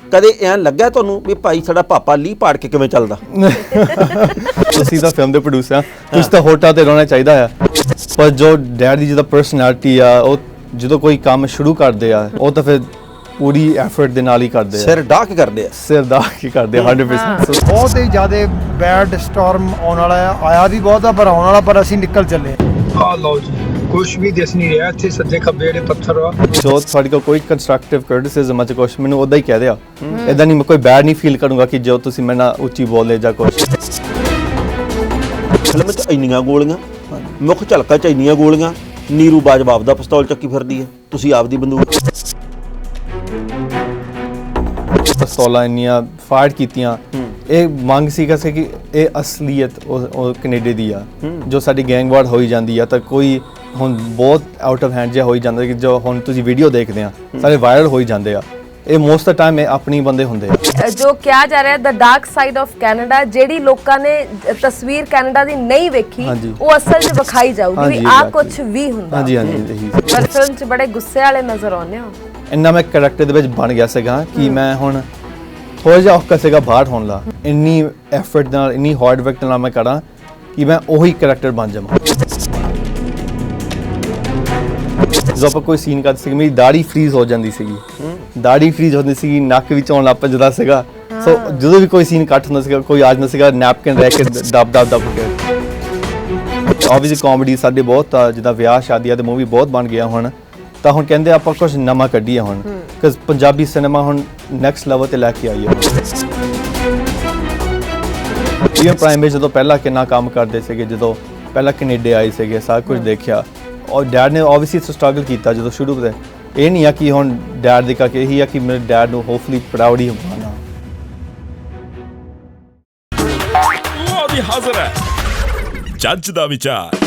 ਕਦੇ ਐਂ ਲੱਗਿਆ ਤੁਹਾਨੂੰ ਵੀ ਭਾਈ ਸਾਡਾ ਪਾਪਾ ਲੀਹ ਪਾੜ ਕੇ ਕਿਵੇਂ ਚੱਲਦਾ? ਤੁਸੀਂ ਤਾਂ ਫਿਲਮ ਦੇ ਪ੍ਰੋਡਿਊਸਰ ਆ, ਤੁਸੀਂ ਤਾਂ ਹੋਟਾ ਤੇ ਰਹਿਣਾ ਚਾਹੀਦਾ ਆ। ਪਰ ਜੋ ਡੈਡ ਦੀ ਜਿਹਦਾ ਪਰਸਨੈਲਿਟੀ ਆ, ਉਹ ਜਦੋਂ ਕੋਈ ਕੰਮ ਸ਼ੁਰੂ ਕਰਦੇ ਆ ਉਹ ਤਾਂ ਫਿਰ ਪੂਰੀ ਐਫਰਟ ਦੇ ਨਾਲ ਹੀ ਕਰਦੇ ਆ, ਸਿਰ ਡਾਹ ਕੇ ਕਰਦੇ ਆ। ਸਿਰ ਦਾ ਕੀ ਕਰਦੇ ਆ 100%। ਬਹੁਤ ਹੀ ਜ਼ਿਆਦਾ ਬੈਡ ਸਟਾਰਮ ਆਉਣ ਵਾਲਾ ਆ, ਆਇਆ ਵੀ ਬਹੁਤ ਆ ਪਰ ਆਉਣ ਵਾਲਾ, ਪਰ ਅਸੀਂ ਨਿਕਲ ਚੱਲੇ ਆ। ਲਓ ਜੀ, ਕੁਛ ਵੀ ਦਿਸ ਨਹੀਂ ਰਿਹਾ ਇੱਥੇ, ਸੱਜੇ ਖੱਬੇ ਜਿਹੜੇ ਪੱਥਰ ਆ। ਜੋ ਤੁਹਾਡੇ ਕੋਲ ਕੋਈ ਕੰਸਟਰਕਟਿਵ ਕ੍ਰਿਟਿਸਿਜ਼ਮ ਆ ਜਾਂ ਕੁਛ, ਮੈਨੂੰ ਉਦਾਂ ਹੀ ਕਹਿ ਦਿਆ। ਇਦਾਂ ਨਹੀਂ ਮੈਂ ਕੋਈ ਬੈਡ ਨਹੀਂ ਫੀਲ ਕਰੂੰਗਾ ਕਿ ਜੋ ਤੁਸੀਂ ਮੇਰੇ ਨਾਲ ਉੱਚੀ ਬੋਲੇ ਜਾਂ ਕੁਛ। ਫਿਲਮ 'ਚ ਇੰਨੀਆਂ ਗੋਲੀਆਂ, ਮੁੱਖ ਝਲਕਾਂ 'ਚ ਇੰਨੀਆਂ ਗੋਲੀਆਂ, ਨੀਰੂ ਬਾਜਵਾ ਦਾ ਪਿਸਤੌਲ ਚੱਕੀ ਫਿਰਦੀ ਹੈ, ਤੁਸੀਂ ਆਪਦੀ ਬੰਦੂਕ। ਪਿਸਤੌਲਾਂ ਇੰਨੀਆਂ ਫਾਇਰ ਕੀਤੀਆਂ, ਇਹ ਮੰਗ ਸੀਗਾ ਕਿ ਇਹ ਅਸਲੀਅਤ ਉਹ ਕੈਨੇਡਾ ਦੀ ਆ। ਜੋ ਸਾਡੀ ਗੈਂਗ ਵਾਰ ਹੋਈ ਜਾਂਦੀ ਆ ਤਾਂ ਕੋਈ ਹੁਣ ਬਹੁਤ ਆਊਟ ਆਫ ਹੈਂਡ ਜਿਹਾ ਹੋਈ ਜਾਂਦਾ ਕਿ ਜੋ ਹੁਣ ਤੁਸੀਂ ਵੀਡੀਓ ਦੇਖਦੇ ਆ ਸਾਰੇ ਵਾਇਰਲ ਹੋਈ ਜਾਂਦੇ ਆ। ਇਹ ਮੋਸਟ ਆਫ ਟਾਈਮ ਇਹ ਆਪਣੀ ਬੰਦੇ ਹੁੰਦੇ ਆ। ਜੋ ਕਿਹਾ ਜਾ ਰਿਹਾ ਦ ਡਾਰਕ ਸਾਈਡ ਆਫ ਕੈਨੇਡਾ, ਜਿਹੜੀ ਲੋਕਾਂ ਨੇ ਤਸਵੀਰ ਕੈਨੇਡਾ ਦੀ ਨਹੀਂ ਵੇਖੀ ਉਹ ਅਸਲ 'ਚ ਵਿਖਾਈ ਜਾਊਗੀ ਵੀ ਆ ਕੁਝ ਵੀ ਹੁੰਦਾ। ਹਾਂਜੀ ਹਾਂਜੀ। ਪਰ ਫਿਲਮ 'ਚ ਬੜੇ ਗੁੱਸੇ ਵਾਲੇ ਨਜ਼ਰ ਆਉਂਦੇ ਹੋ। ਇੰਨਾ ਮੈਂ ਕਰੈਕਟਰ ਦੇ ਵਿੱਚ ਬਣ ਗਿਆ ਸੀਗਾ ਕਿ ਮੈਂ ਹੁਣ ਥੋੜਾ ਜਿਹਾ ਔਖਾ ਸੀਗਾ ਬਾਹਰ ਹੋਣ ਦਾ। ਇੰਨੀ ਐਫਰਟ ਨਾਲ, ਇੰਨੀ ਹਾਰਡ ਵਰਕ ਨਾਲ ਮੈਂ ਕਰਾਂ ਕਿ ਮੈਂ ਉਹੀ ਕਰੈਕਟਰ ਬਣ ਜਾਵਾਂ। ਜਦੋਂ ਆਪਾਂ ਕੋਈ ਸੀਨ ਕਰਦੇ ਸੀ ਮੇਰੀ ਦਾੜੀ ਫਰੀਜ਼ ਹੋ ਜਾਂਦੀ ਸੀਗੀ, ਦਾੜੀ ਫਰੀਜ਼ ਹੁੰਦੀ ਸੀਗੀ, ਨੱਕ ਵਿੱਚ ਆਉਣ ਲੱਗ ਪੈਂਦਾ ਸੀਗਾ। ਸੋ ਜਦੋਂ ਵੀ ਕੋਈ ਸੀਨ ਕੱਟ ਹੁੰਦਾ ਸੀਗਾ, ਕੋਈ ਆ ਜਾਂਦਾ ਸੀਗਾ ਨੈਪਕਿਨ ਰਹਿ ਕੇ ਦਬ ਕੇ। ਆਬਵੀਅਸਲੀ ਕਾਮੇਡੀ ਸਾਡੇ ਬਹੁਤ ਆ, ਜਿੱਦਾਂ ਵਿਆਹ ਸ਼ਾਦੀਆਂ ਤੇ ਮੂਵੀ ਬਹੁਤ ਬਣ ਗਿਆ ਹੁਣ, ਤਾਂ ਹੁਣ ਕਹਿੰਦੇ ਆਪਾਂ ਕੁਝ ਨਵਾਂ ਕੱਢੀਏ ਹੁਣ, ਕਿਉਂਕਿ ਪੰਜਾਬੀ ਸਿਨੇਮਾ ਹੁਣ ਨੈਕਸਟ ਲੈਵਲ ਤੇ ਲੈ ਕੇ ਆਈ ਹੈ। ਜਿਵੇਂ ਪ੍ਰਾਈਮ ਜਦੋਂ ਪਹਿਲਾਂ ਕਿੰਨਾ ਕੰਮ ਕਰਦੇ ਸੀਗੇ, ਜਦੋਂ ਪਹਿਲਾਂ ਕੈਨੇਡਾ ਆਏ ਸੀਗੇ, ਸਾਰਾ ਕੁਝ ਦੇਖਿਆ। ਔਰ ਡੈਡ ਨੇ ਆਬਵੀਅਸਲੀ ਸਟਰਗਲ ਕੀਤਾ ਜਦੋਂ ਸ਼ੁਰੂ ਤੋਂ। ਇਹ ਨਹੀਂ ਆ ਕਿ ਹੁਣ ਡੈਡ ਦੇ ਕਰਕੇ ਇਹੀ ਆ ਕਿ ਮੇਰੇ ਡੈਡ ਨੂੰ ਹੋਪਫੁਲੀ ਪ੍ਰਾਊਡ ਹੀ ਹੋਣਾ। ਉਹ ਵੀ ਹਾਜ਼ਰ ਹੈ ਜੱਜ ਦਾ ਵਿਚਾਰ।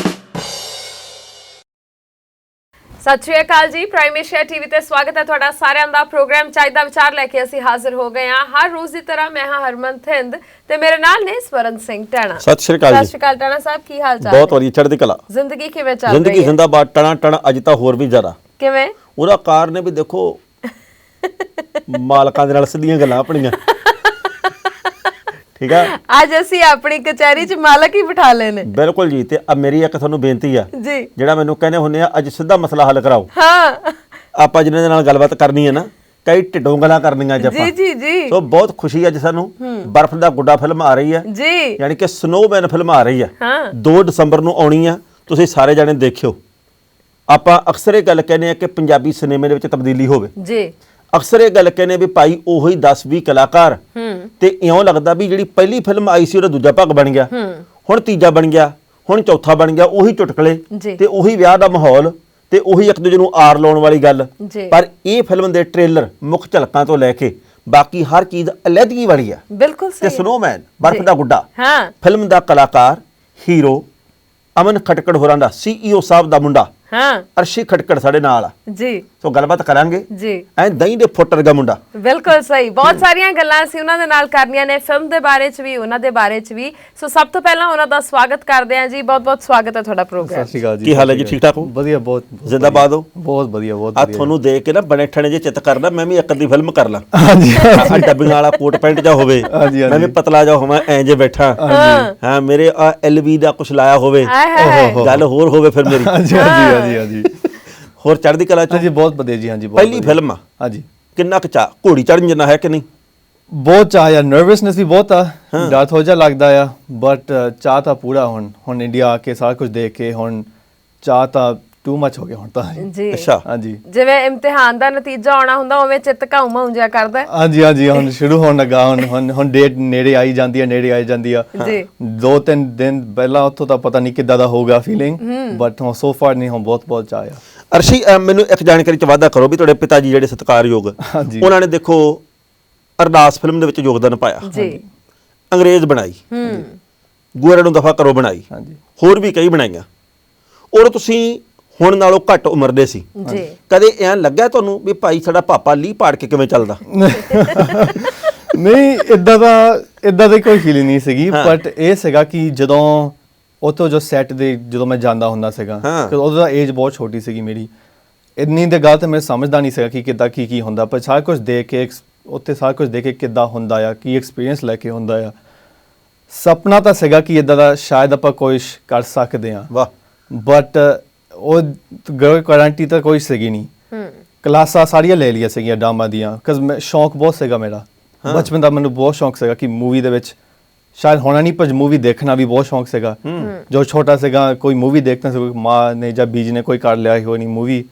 ਸਤਿ ਸ਼੍ਰੀ ਅਕਾਲ ਜੀ, ਪ੍ਰਾਈਮ ਏਸ਼ੀਆ ਟੀਵੀ ਤੇ ਸਵਾਗਤ ਹੈ ਤੁਹਾਡਾ ਸਾਰਿਆਂ ਦਾ। ਪ੍ਰੋਗਰਾਮ ਚਾਹ ਦਾ ਵਿਚਾਰ ਲੈ ਕੇ ਅਸੀਂ ਹਾਜ਼ਰ ਹੋ ਗਏ ਹਾਂ। ਹਰ ਰੋਜ਼ ਦੀ ਤਰ੍ਹਾਂ ਮੈਂ ਹਾਂ ਹਰਮਨ ਥਿੰਦ ਤੇ ਮੇਰੇ ਨਾਲ ਨੇ ਸਵਰਨ ਸਿੰਘ ਟਾਣਾ। ਸਤਿ ਸ਼੍ਰੀ ਅਕਾਲ ਜੀ। ਸਤਿ ਸ਼੍ਰੀ ਅਕਾਲ ਟਾਣਾ ਸਾਹਿਬ, ਕੀ ਹਾਲ ਚਾਲ? ਬਹੁਤ ਵਧੀਆ, ਚੜ੍ਹਦੀ ਕਲਾ। ਜ਼ਿੰਦਗੀ ਕਿਵੇਂ ਚੱਲ ਰਹੀ ਹੈ? ਜ਼ਿੰਦਗੀ ਜ਼ਿੰਦਾਬਾਦ, ਟਣਾ ਟਣਾ, ਅੱਜ ਤਾਂ ਹੋਰ ਵੀ ਜ਼ਿਆਦਾ। ਕਿਵੇਂ? ਉਹਦਾ ਕਾਰਨ ਹੈ ਵੀ ਦੇਖੋ ਮਾਲਕਾਂ ਦੇ ਨਾਲ ਸਿੱਧੀਆਂ ਗੱਲਾਂ ਆਪਣੀਆਂ, ਠੀਕ ਆ। ਅੱਜ ਅਸੀਂ ਆਪਣੀ ਕਚਹਿਰੀ 'ਚ ਮਾਲਕ ਹੀ ਬਿਠਾ ਲਏ ਨੇ। ਬਿਲਕੁਲ ਜੀ। ਤੇ ਮੇਰੀ ਇੱਕ ਤੁਹਾਨੂੰ ਬੇਨਤੀ ਆ ਜੀ, ਜਿਹੜਾ ਮੈਨੂੰ ਕਹਿੰਦੇ ਹੁੰਦੇ ਆ ਅੱਜ ਸਿੱਧਾ ਮਸਲਾ ਹੱਲ ਕਰਾਓ। ਹਾਂ, ਆਪਾਂ ਜਿਹਨਾਂ ਦੇ ਨਾਲ ਗੱਲਬਾਤ ਕਰਨੀ ਹੈ ਨਾ, ਕਈ ਢਿੱਡੋਂ ਗੱਲਾਂ ਕਰਨੀਆਂ ਅੱਜ ਆਪਾਂ। ਜੀ ਜੀ ਜੀ। ਸੋ ਬਹੁਤ ਖੁਸ਼ੀ ਅੱਜ ਸਾਨੂੰ, ਬਰਫ਼ ਦਾ ਗੁੱਡਾ ਫਿਲਮ ਆ ਰਹੀ ਹੈ ਜੀ, ਯਾਨੀ ਕਿ ਸਨੋਮੈਨ ਫਿਲਮ ਆ ਰਹੀ ਹੈ। ਹਾਂ, 2 ਦਸੰਬਰ ਨੂੰ ਆਉਣੀ ਆ। ਤੁਸੀਂ ਸਾਰੇ ਜਾਣੇ ਦੇਖਿਓ। ਆਪਾਂ ਅਕਸਰ ਇਹ ਗੱਲ ਕਹਿੰਦੇ ਆ ਕਿ ਪੰਜਾਬੀ ਸਿਨੇਮੇ ਦੇ ਵਿੱਚ ਤਬਦੀਲੀ ਹੋਵੇ। ਜੀ, ਅਕਸਰ ਇਹ ਗੱਲ ਕਹਿੰਦੇ ਵੀ ਭਾਈ ਉਹੀ 10-20 ਕਲਾਕਾਰ, ਤੇ ਇਉਂ ਲੱਗਦਾ ਵੀ ਜਿਹੜੀ ਪਹਿਲੀ ਫਿਲਮ ਆਈ ਸੀ ਉਹਦਾ ਦੂਜਾ ਭਾਗ ਬਣ ਗਿਆ, ਹੁਣ ਤੀਜਾ ਬਣ ਗਿਆ, ਹੁਣ ਚੌਥਾ ਬਣ ਗਿਆ। ਉਹੀ ਚੁਟਕਲੇ ਤੇ ਉਹੀ ਵਿਆਹ ਦਾ ਮਾਹੌਲ ਤੇ ਉਹੀ ਇੱਕ ਦੂਜੇ ਨੂੰ ਆਰ ਲਾਉਣ ਵਾਲੀ ਗੱਲ। ਪਰ ਇਹ ਫਿਲਮ ਦੇ ਟ੍ਰੇਲਰ, ਮੁੱਖ ਝਲਕਾਂ ਤੋਂ ਲੈ ਕੇ ਬਾਕੀ ਹਰ ਚੀਜ਼ ਅਲੱਗੀ ਵਾਲੀ ਆ। ਬਿਲਕੁਲ ਤੇ ਸਹੀ। ਸਨੋਮੈਨ ਬਰਫ਼ ਦਾ ਗੁੱਡਾ ਹਾਂ, ਫਿਲਮ ਦਾ ਕਲਾਕਾਰ ਹੀਰੋ ਅਮਨ ਖਟਕੜ ਹੋਰਾਂ ਦਾ, CEO ਸਾਹਿਬ ਦਾ ਮੁੰਡਾ ਹਾਂ, ਅਰਸ਼ੀ ਖਟਕੜ ਸਾਡੇ ਨਾਲ ਆ। ਜੀ, ਸੋ ਗੱਲਬਾਤ ਕਰਾਂਗੇ ਜੀ। ਐ ਦਹੀਂ ਦੇ ਫੁੱਟ ਵਰਗਾ ਮੁੰਡਾ। ਬਿਲਕੁਲ ਸਹੀ। ਬਹੁਤ ਸਾਰੀਆਂ ਗੱਲਾਂ ਅਸੀਂ ਉਹਨਾਂ ਦੇ ਨਾਲ ਕਰਨੀਆਂ ਨੇ, ਫਿਲਮ ਦੇ ਬਾਰੇ 'ਚ ਵੀ, ਉਹਨਾਂ ਦੇ ਬਾਰੇ 'ਚ ਵੀ। ਸੋ ਸਭ ਤੋਂ ਪਹਿਲਾਂ ਉਹਨਾਂ ਦਾ ਸਵਾਗਤ ਕਰਦੇ ਹਾਂ ਜੀ। ਬਹੁਤ ਬਹੁਤ ਸਵਾਗਤ ਹੈ ਤੁਹਾਡਾ ਪ੍ਰੋਗਰਾਮ। ਸਤਿ ਸ਼੍ਰੀ ਅਕਾਲ ਜੀ। ਕੀ ਹਾਲ ਹੈ ਜੀ? ਠੀਕ ਠਾਕ ਹੋ? ਵਧੀਆ, ਬਹੁਤ ਜ਼ਿੰਦਾਬਾਦ ਹੋ? ਬਹੁਤ ਵਧੀਆ, ਬਹੁਤ ਆ ਵਧੀਆ। ਤੁਹਾਨੂੰ ਦੇਖ ਕੇ ਨਾ ਬਣੇ ਠਣੇ ਜੇ ਚਿੱਤ ਕਰਦਾ ਮੈਂ ਵੀ ਇੱਕ ਅੱਧੀ ਫਿਲਮ ਕਰ ਲਾਂ। ਹਾਂਜੀ ਆ ਡੱਬੀਆਂ ਵਾਲਾ ਕੋਟ ਪੈਂਟ ਜਾ ਹੋਵੇ, ਹਾਂਜੀ, ਮੈਂ ਵੀ ਪਤਲਾ ਜਾ ਹੋਵਾਂ ਐਂ ਜੇ ਬੈਠਾ, ਹਾਂ ਮੇਰੇ ਆ LV ਦਾ ਕੁਛ ਲਾਇਆ ਹੋਵੇ, ਗੱਲ ਹੋਰ ਹੋਵੇ ਫਿਰ ਮੇਰੀ। ਹਾਂਜੀ ਹਾਂਜੀ ਹਾਂਜੀ। ਹੋਰ ਚੜ੍ਹਦੀ ਕਲਾ ਚ? ਹਾਂਜੀ ਬਹੁਤ ਵਧੀਆ ਜੀ। ਹਾਂਜੀ, ਪਹਿਲੀ ਫਿਲਮ ਆ, ਹਾਂਜੀ। ਕਿੰਨਾ ਕੁ ਚਾਅ, ਘੋੜੀ ਚੜ੍ਹਨ ਜਿੰਨਾ ਹੈ ਕਿ ਨਹੀਂ? ਬਹੁਤ ਚਾਹ ਆ, ਨਰਵਸਨੈਸ ਵੀ ਬਹੁਤ ਆ, ਡਰ ਥੋੜਾ ਜਿਹਾ ਲੱਗਦਾ ਆ, ਬਟ ਚਾਹ ਤਾਂ ਪੂਰਾ। ਹੁਣ ਇੰਡੀਆ ਆ ਕੇ ਸਾਰਾ ਕੁਝ ਦੇਖ ਕੇ ਹੁਣ ਚਾਹ ਤਾਂ ਟੂ ਮੱਚ ਹੋ ਗਿਆ ਹੁਣ ਤਾਂ ਜੀ। ਅੱਛਾ, ਹਾਂਜੀ। ਜਿਵੇਂ ਇਮਤਿਹਾਨ ਦਾ ਨਤੀਜਾ ਆਉਣਾ ਹੁੰਦਾ ਉਵੇਂ ਚਿੱਤ ਘਾਉ ਜਿਹਾ ਕਰਦਾ। ਹਾਂਜੀ ਹਾਂਜੀ। ਹੁਣ ਸ਼ੁਰੂ ਹੋਣ ਲੱਗਾ, ਹੁਣ ਡੇਟ ਨੇੜੇ ਆਈ ਜਾਂਦੀ ਆ ਜੀ। 2-3 ਦਿਨ ਪਹਿਲਾਂ ਉੱਥੋਂ ਤਾਂ ਪਤਾ ਨਹੀਂ ਕਿੱਦਾਂ ਦਾ ਹੋਊਗਾ ਫੀਲਿੰਗ, ਬਟ ਹੁਣ ਸੋ ਫਾਰ ਨਹੀਂ, ਹੁਣ ਬਹੁਤ ਚਾਹ ਆ। ਅਰਸ਼ੀ ਮੈਨੂੰ ਇੱਕ ਜਾਣਕਾਰੀ ਚ ਵਾਅਦਾ ਕਰੋ ਵੀ ਤੁਹਾਡੇ ਪਿਤਾ ਜੀ ਜਿਹੜੇ ਸਤਿਕਾਰਯੋਗ, ਉਹਨਾਂ ਨੇ ਦੇਖੋ ਅਰਦਾਸ ਫਿਲਮ ਦੇ ਵਿੱਚ ਯੋਗਦਾਨ ਪਾਇਆ ਜੀ, ਅੰਗਰੇਜ਼ ਬਣਾਈ, ਗੋਰਿਆਂ ਨੂੰ ਦਫਾ ਕਰੋ ਬਣਾਈ, ਹਾਂਜੀ, ਹੋਰ ਵੀ ਕਈ ਬਣਾਈਆਂ, ਔਰ ਤੁਸੀਂ ਹੁਣ ਨਾਲੋਂ ਘੱਟ ਉਮਰ ਦੇ ਸੀ। ਜੀ। ਕਦੇ ਐਂ ਲੱਗਿਆ ਤੁਹਾਨੂੰ ਵੀ ਭਾਈ ਸਾਡਾ ਪਾਪਾ ਲੀਹ ਪਾੜ ਕੇ ਕਿਵੇਂ ਚੱਲਦਾ? ਨਹੀਂ, ਇਦਾਂ ਦੀ ਕੋਈ ਫੀਲਿੰਗ ਨਹੀਂ ਸੀਗੀ, ਬਟ ਇਹ ਸੀਗਾ ਕਿ ਜਦੋਂ ਉੱਥੋਂ ਜੋ ਸੈੱਟ ਦੇ ਜਦੋਂ ਮੈਂ ਜਾਂਦਾ ਹੁੰਦਾ ਸੀਗਾ, ਉਦੋਂ ਦਾ ਏਜ ਬਹੁਤ ਛੋਟੀ ਸੀਗੀ ਮੇਰੀ, ਇੰਨੀ ਤੇ ਗੱਲ ਤਾਂ ਮੈਂ ਸਮਝਦਾ ਨਹੀਂ ਸੀਗਾ ਕਿ ਕਿੱਦਾਂ ਕੀ ਹੁੰਦਾ, ਪਰ ਸਾਰਾ ਕੁਝ ਦੇਖ ਕੇ ਉੱਥੇ ਸਾਰਾ ਕੁਝ ਦੇਖ ਕੇ ਕਿੱਦਾਂ ਹੁੰਦਾ ਆ, ਕੀ ਐਕਸਪੀਰੀਅੰਸ ਲੈ ਕੇ ਹੁੰਦਾ ਆ। ਸੁਪਨਾ ਤਾਂ ਸੀਗਾ ਕਿ ਇਦਾਂ ਦਾ ਸ਼ਾਇਦ ਆਪਾਂ ਕੁਛ ਕਰ ਸਕਦੇ ਹਾਂ, ਵਾਹ। ਬਟ ਉਹ ਗਾਰੰਟੀ ਤਾਂ ਕੋਈ ਸੀਗੀ ਨਹੀਂ। ਕਲਾਸਾਂ ਸਾਰੀਆਂ ਲੈ ਲਈਆਂ ਸੀਗੀਆਂ ਡਰਾਮਾ ਦੀਆਂ, ਬਿਕਾਜ਼ ਮੈਂ ਸ਼ੌਂਕ ਬਹੁਤ ਸੀਗਾ ਮੇਰਾ। ਬਚਪਨ ਦਾ ਮੈਨੂੰ ਬਹੁਤ ਸ਼ੌਂਕ ਸੀਗਾ ਕਿ ਮੂਵੀ ਦੇ ਵਿੱਚ ਸ਼ਾਇਦ ਹੋਣਾ ਨਹੀਂ, ਪਰ ਮੂਵੀ ਦੇਖਣਾ ਵੀ ਬਹੁਤ ਸ਼ੌਂਕ ਸੀਗਾ। ਜੋ ਛੋਟਾ ਸੀਗਾ ਕੋਈ ਮੂਵੀ ਦੇਖਦਾ ਸੀ, ਮਾਂ ਨੇ ਜਾਂ ਬੀਜ ਨੇ ਕੋਈ ਕਰ ਲਿਆ ਹੋਣੀ ਮੂਵੀ,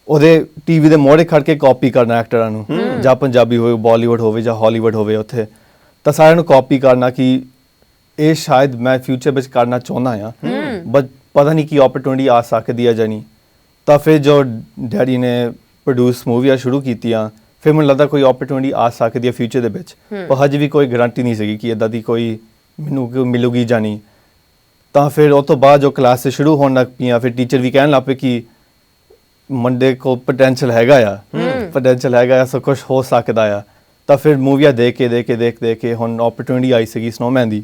ਉਹਦੇ ਟੀਵੀ ਦੇ ਮੋੜੇ ਖੜ ਕੇ ਕਾਪੀ ਕਰਨਾ ਐਕਟਰਾਂ ਨੂੰ, ਜਾਂ ਪੰਜਾਬੀ ਹੋਵੇ, ਬਾਲੀਵੁੱਡ ਹੋਵੇ ਜਾਂ ਹਾਲੀਵੁੱਡ ਹੋਵੇ, ਉੱਥੇ ਤਾਂ ਸਾਰਿਆਂ ਨੂੰ ਕਾਪੀ ਕਰਨਾ ਕਿ ਇਹ ਸ਼ਾਇਦ ਮੈਂ ਫਿਊਚਰ ਵਿੱਚ ਕਰਨਾ ਚਾਹੁੰਦਾ ਹਾਂ, ਬਟ ਪਤਾ ਨਹੀਂ ਕੀ ਓਪਰਚੁਨਿਟੀ ਆ ਸਕਦੀ ਹੈ ਜਾਂ ਨਹੀਂ। ਤਾਂ ਫਿਰ ਜੋ ਡੈਡੀ ਨੇ ਪ੍ਰੋਡਿਊਸ ਮੂਵੀਆਂ ਸ਼ੁਰੂ ਕੀਤੀਆਂ, ਫਿਰ ਮੈਨੂੰ ਲੱਗਦਾ ਕੋਈ ਓਪਰਚੁਨਿਟੀ ਆ ਸਕਦੀ ਹੈ ਫਿਊਚਰ ਦੇ ਵਿੱਚ, ਪਰ ਹਜੇ ਵੀ ਕੋਈ ਗਾਰੰਟੀ ਨਹੀਂ ਸੀਗੀ ਕਿ ਇੱਦਾਂ ਦੀ ਕੋਈ ਮੈਨੂੰ ਮਿਲੂਗੀ ਜਾਂ ਨਹੀਂ। ਤਾਂ ਫਿਰ ਉਹ ਤੋਂ ਬਾਅਦ ਜੋ ਕਲਾਸ ਸ਼ੁਰੂ ਹੋਣ ਲੱਗ ਪਈਆਂ, ਫਿਰ ਟੀਚਰ ਵੀ ਕਹਿਣ ਲੱਗ ਪਏ ਕਿ ਮੁੰਡੇ ਕੋਲ ਪੋਟੈਂਸ਼ੀਅਲ ਹੈਗਾ ਆ, ਸਭ ਕੁਛ ਹੋ ਸਕਦਾ ਆ। ਤਾਂ ਫਿਰ ਮੂਵੀਆਂ ਦੇਖ ਕੇ ਹੁਣ ਓਪਰਚੁਨਿਟੀ ਆਈ ਸੀਗੀ ਸਨੋਮੈਨ ਦੀ।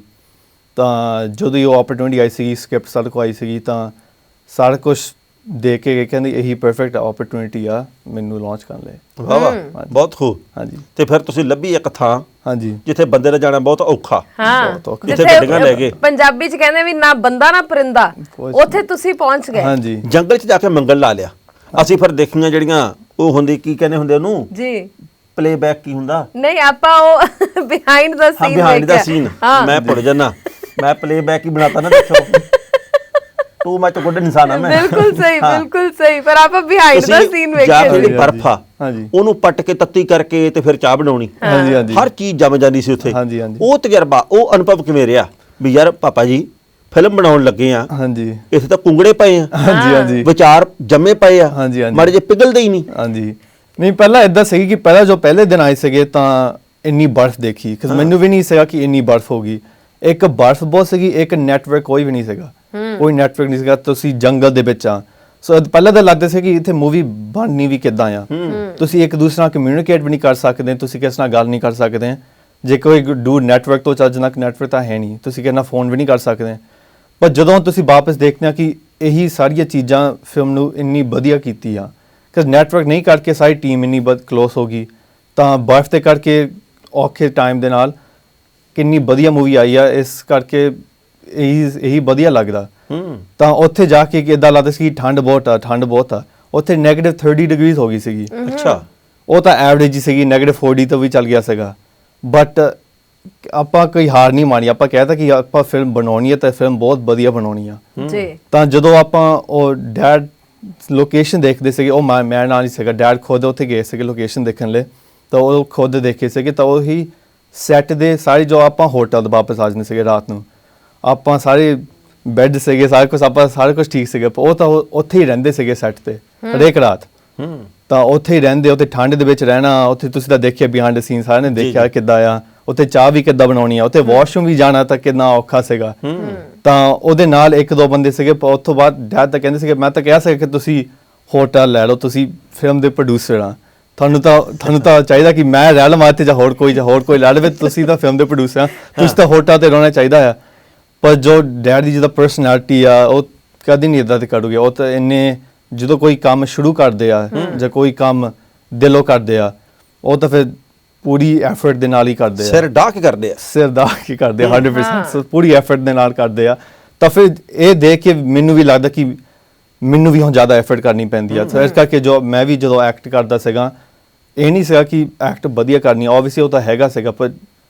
ਤਾਂ ਜਦੋਂ ਹੀ ਉਹ ਓਪਰਚੁਨਿਟੀ ਆਈ ਸੀਗੀ, ਸਕ੍ਰਿਪਟ ਸਾਡੇ ਕੋਲ ਆਈ ਸੀਗੀ, ਤਾਂ ਸਾਰਾ ਕੁਛ ਦੇਖ ਕੇ ਕਹਿੰਦੇ ਇਹੀ ਪਰਫੈਕਟ ਓਪਰਚੁਨਿਟੀ ਆ ਮੈਨੂੰ ਲਾਂਚ ਕਰਨ ਲਈ। ਵਾਹ ਵਾਹ, ਬਹੁਤ ਖੂਬ। ਹਾਂਜੀ। ਤੇ ਫਿਰ ਤੁਸੀਂ ਲੱਭੀ ਇੱਕ ਥਾਂ ਹਾਂਜੀ, ਜਿੱਥੇ ਬੰਦੇ ਦਾ ਜਾਣਾ ਬਹੁਤ ਔਖਾ। ਬਹੁਤ ਔਖਾ। ਜਿੱਥੇ ਗੱਡੀਆਂ ਲੈ ਗਏ, ਪੰਜਾਬੀ ਚ ਕਹਿੰਦੇ ਵੀ ਨਾ ਬੰਦਾ ਨਾ ਪਰਿੰਦਾ, ਉੱਥੇ ਤੁਸੀਂ ਪਹੁੰਚ ਗਏ। ਹਾਂਜੀ, ਜੰਗਲ 'ਚ ਜਾ ਕੇ ਮੰਗਲ ਲਾ ਲਿਆ। ਅਸੀਂ ਫਿਰ ਦੇਖੀਆਂ ਜਿਹੜੀਆਂ ਉਹ ਹੁੰਦੀ, ਕੀ ਕਹਿੰਦੇ ਹੁੰਦੇ ਉਹਨੂੰ, ਜੀ ਪਲੇਬੈਕ ਕੀ ਹੁੰਦਾ? ਨਹੀਂ, ਆਪਾਂ ਉਹ ਬਿਹਾਈਂਡ ਦਾ ਹਾਂ, ਸੀਨ ਬਿਹਾਈਂਡ ਦਾ ਸੀਨ। ਮੈਂ ਭੁੱਲ ਜਾਣਾ, ਮੈਂ ਪਲੇਬੈਕ ਹੀ ਬਣਾਤਾ ਨਾ, ਦੇਖੋ ਟੂ ਮੱਚ ਗੁੱਡ ਇਨਸਾਨ ਆ ਮੈਂ। ਬਿਲਕੁਲ ਸਹੀ, ਪਰ ਆਪਾਂ ਬਿਹਾਈਂਡ ਦਾ ਸੀਨ ਵੇਖਿਆ ਜਾਂ ਜਿਹੜੀ ਸੀ। ਬਰਫ ਆ ਹਾਂਜੀ, ਉਹਨੂੰ ਪੱਟ ਕੇ ਤੱਤੀ ਕਰਕੇ ਤੇ ਫਿਰ ਚਾਹ ਬਣਾਉਣੀ। ਹਾਂਜੀ, ਹਰ ਚੀਜ਼ ਜੰਮ ਜਾਂਦੀ ਸੀ ਉੱਥੇ। ਹਾਂਜੀ। ਉਹ ਤਜਰਬਾ, ਉਹ ਅਨੁਭਵ ਕਿਵੇਂ ਰਿਹਾ ਵੀ ਯਾਰ ਪਾਪਾ ਜੀ ਫਿਲਮ ਬਣਾਉਣ ਲੱਗੇ ਆ, ਹਾਂਜੀ, ਇੱਥੇ ਤਾਂ ਕੁੰਗੜੇ ਪਏ ਆ, ਹਾਂਜੀ, ਵਿਚਾਰ ਜੰਮੇ ਪਏ ਆ, ਹਾਂਜੀ। ਮਾੜੇ ਜੇ ਪਿਘਲਦੇ ਹੀ ਨਹੀਂ। ਹਾਂਜੀ, ਨਹੀਂ ਪਹਿਲਾਂ ਇਦਾਂ ਸੀ ਕਿ ਪਹਿਲੇ ਦਿਨ ਆਏ ਸੀਗੇ ਤਾਂ ਇੰਨੀ ਬਰਫ਼ ਦੇਖੀ, ਕਿਉਂਕਿ ਮੈਨੂੰ ਵੀ ਨਹੀਂ ਸੀਗਾ ਕਿ ਇੰਨੀ ਬਰਫ਼ ਹੋਗੀ। ਇੱਕ ਬਰਫ਼ ਬਹੁਤ ਸੀਗੀ, ਇੱਕ ਨੈਟਵਰਕ ਕੋਈ ਵੀ ਨਹੀਂ ਸੀਗਾ, ਕੋਈ ਨੈਟਵਰਕ ਨਹੀਂ ਸੀਗਾ। ਤੁਸੀਂ ਜੰਗਲ ਦੇ ਵਿੱਚ ਆ, ਸੋ ਪਹਿਲਾਂ ਤਾਂ ਲੱਗਦਾ ਸੀ ਕਿ ਇੱਥੇ ਮੂਵੀ ਬਣਨੀ ਵੀ ਕਿੱਦਾਂ ਆ। ਤੁਸੀਂ ਇੱਕ ਦੂਸਰੇ ਨਾਲ ਕਮਿਊਨੀਕੇਟ ਵੀ ਨਹੀਂ ਕਰ ਸਕਦੇ, ਤੁਸੀਂ ਕਿਸੇ ਨਾਲ ਗੱਲ ਨਹੀਂ ਕਰ ਸਕਦੇ। ਜੇ ਕੋਈ ਦੂਰ ਨੈਟਵਰਕ ਤੋਂ ਚੱਜਣਕ ਨੈਟਵਰਕ ਤਾਂ ਹੈ ਨਹੀਂ, ਤੁਸੀਂ ਕਿਸੇ ਨਾਲ ਫੋਨ ਵੀ ਨਹੀਂ ਕਰ ਸਕਦੇ। ਪਰ ਜਦੋਂ ਤੁਸੀਂ ਵਾਪਸ ਦੇਖਦੇ ਆ ਕਿ ਇਹੀ ਸਾਰੀਆਂ ਚੀਜ਼ਾਂ ਫਿਲਮ ਨੂੰ ਇੰਨੀ ਵਧੀਆ ਕੀਤੀ ਆ, ਕਿ ਨੈਟਵਰਕ ਨਹੀਂ ਕਰਕੇ ਸਾਰੀ ਟੀਮ ਇੰਨੀ ਕਲੋਸ ਹੋ ਗਈ, ਤਾਂ ਬਰਫ਼ ਦੇ ਕਰਕੇ ਔਖੇ ਟਾਈਮ ਦੇ ਨਾਲ ਕਿੰਨੀ ਵਧੀਆ ਮੂਵੀ ਆਈ ਆ। ਇਸ ਕਰਕੇ ਇਹੀ ਵਧੀਆ ਲੱਗਦਾ। ਤਾਂ ਉੱਥੇ ਜਾ ਕੇ ਇਦਾਂ ਲੱਗਦਾ ਸੀ ਕਿ ਠੰਡ ਬਹੁਤ ਆ। ਉੱਥੇ -30 ਡਿਗਰੀ ਹੋ ਗਈ ਸੀਗੀ। ਅੱਛਾ, ਉਹ ਤਾਂ ਐਵਰੇਜ ਹੀ ਸੀਗੀ, -40 ਤੋਂ ਵੀ ਚੱਲ ਗਿਆ ਸੀਗਾ। ਬਟ ਆਪਾਂ ਕੋਈ ਹਾਰ ਨਹੀਂ ਮਾਣੀ, ਆਪਾਂ ਕਹਿਤਾ ਕਿ ਆਪਾਂ ਫਿਲਮ ਬਣਾਉਣੀ ਹੈ ਤਾਂ ਫਿਲਮ ਬਹੁਤ ਵਧੀਆ ਬਣਾਉਣੀ ਆ ਜੀ। ਤਾਂ ਜਦੋਂ ਆਪਾਂ ਉਹ ਡੈਡ ਲੋਕੇਸ਼ਨ ਦੇਖਦੇ ਸੀਗੇ, ਉਹ ਮੈਂ ਨਾਲ ਹੀ ਸੀਗਾ, ਡੈਡ ਖੁਦ ਉੱਥੇ ਗਏ ਸੀਗੇ ਲੋਕੇਸ਼ਨ ਦੇਖਣ ਲਈ, ਤਾਂ ਉਹ ਖੁਦ ਦੇਖੇ ਸੀਗੇ। ਤਾਂ ਉਹੀ ਸੈੱਟ ਦੇ ਸਾਰੇ ਜੋ ਆਪਾਂ ਹੋਟਲ ਵਾਪਸ ਆ ਜਾਂਦੇ ਸੀਗੇ ਰਾਤ ਨੂੰ, ਆਪਾਂ ਸਾਰੇ ਬੈੱਡ ਸੀਗੇ, ਸਾਰਾ ਕੁਝ ਠੀਕ ਸੀਗਾ। ਉਹ ਤਾਂ ਉੱਥੇ ਹੀ ਰਹਿੰਦੇ ਸੀਗੇ ਸੈੱਟ ਤੇ ਹਰੇਕ ਰਾਤ। ਤਾਂ ਉੱਥੇ ਹੀ ਰਹਿੰਦੇ, ਉੱਥੇ ਠੰਡ ਦੇ ਵਿੱਚ ਰਹਿਣਾ। ਉੱਥੇ ਤੁਸੀਂ ਤਾਂ ਦੇਖਿਆ ਬਿਹਾਈਂਡ ਦ ਸੀਨ, ਸਾਰਿਆਂ ਨੇ ਦੇਖਿਆ ਕਿੱਦਾਂ ਆ ਉੱਥੇ ਚਾਹ ਵੀ ਕਿੱਦਾਂ ਬਣਾਉਣੀ ਆ, ਉੱਥੇ ਵਾਸ਼ਰੂਮ ਵੀ ਜਾਣਾ ਤਾਂ ਕਿੰਨਾ ਔਖਾ ਸੀਗਾ। ਤਾਂ ਉਹਦੇ ਨਾਲ 1-2 ਬੰਦੇ ਸੀਗੇ। ਉਸ ਤੋਂ ਬਾਅਦ ਡੈਡ ਤਾਂ ਕਹਿੰਦੇ ਸੀਗੇ, ਮੈਂ ਤਾਂ ਕਿਹਾ ਸੀਗਾ ਕਿ ਤੁਸੀਂ ਹੋਟਲ ਲੈ ਲਓ, ਤੁਸੀਂ ਫਿਲਮ ਦੇ ਪ੍ਰੋਡਿਊਸਰ ਆ, ਤੁਹਾਨੂੰ ਤਾਂ ਚਾਹੀਦਾ ਕਿ ਮੈਂ ਰਹਿ ਲਵਾਂ ਇੱਥੇ ਜਾਂ ਹੋਰ ਕੋਈ ਲੈ ਲਵੇ, ਤੁਸੀਂ ਤਾਂ ਫਿਲਮ ਦੇ ਪ੍ਰੋਡਿਊਸਰ ਆ, ਤੁਸੀਂ ਤਾਂ ਹੋਟਲ ਤੇ ਰਹਿਣਾ ਚਾਹੀਦਾ ਆ। ਪਰ ਜੋ ਡੈਡ ਦੀ ਜਿਹਦਾ ਪਰਸਨੈਲਿਟੀ ਆ, ਉਹ ਕਦੀ ਨਹੀਂ ਇੱਦਾਂ ਤੇ ਕਰੂਗੇ। ਉਹ ਤਾਂ ਇੰਨੇ ਜਦੋਂ ਕੋਈ ਕੰਮ ਸ਼ੁਰੂ ਕਰਦੇ ਆ ਜਾਂ ਕੋਈ ਕੰਮ ਦਿਲੋਂ ਕਰਦੇ ਆ, ਉਹ ਤਾਂ ਫਿਰ ਪੂਰੀ ਐਫਰਟ ਦੇ ਨਾਲ ਹੀ ਕਰਦੇ ਆ, ਸਿਰ ਢਾਹ ਕੇ ਕਰਦੇ ਆ 100% ਪੂਰੀ ਐਫਰਟ ਦੇ ਨਾਲ ਕਰਦੇ ਆ। ਤਾਂ ਫਿਰ ਇਹ ਦੇਖ ਕੇ ਮੈਨੂੰ ਵੀ ਲੱਗਦਾ ਕਿ ਮੈਨੂੰ ਵੀ ਹੁਣ ਜ਼ਿਆਦਾ ਐਫਰਟ ਕਰਨੀ ਪੈਂਦੀ ਆ। ਇਸ ਕਰਕੇ ਮੈਂ ਵੀ ਜਦੋਂ ਐਕਟ ਕਰਦਾ ਸੀਗਾ, ਇਹ ਨਹੀਂ ਸੀਗਾ ਕਿ ਐਕਟ ਵਧੀਆ ਕਰਨੀ, ਓਬਵੀਅਸਲੀ ਉਹ ਤਾਂ ਹੈਗਾ ਸੀਗਾ, ਪਰ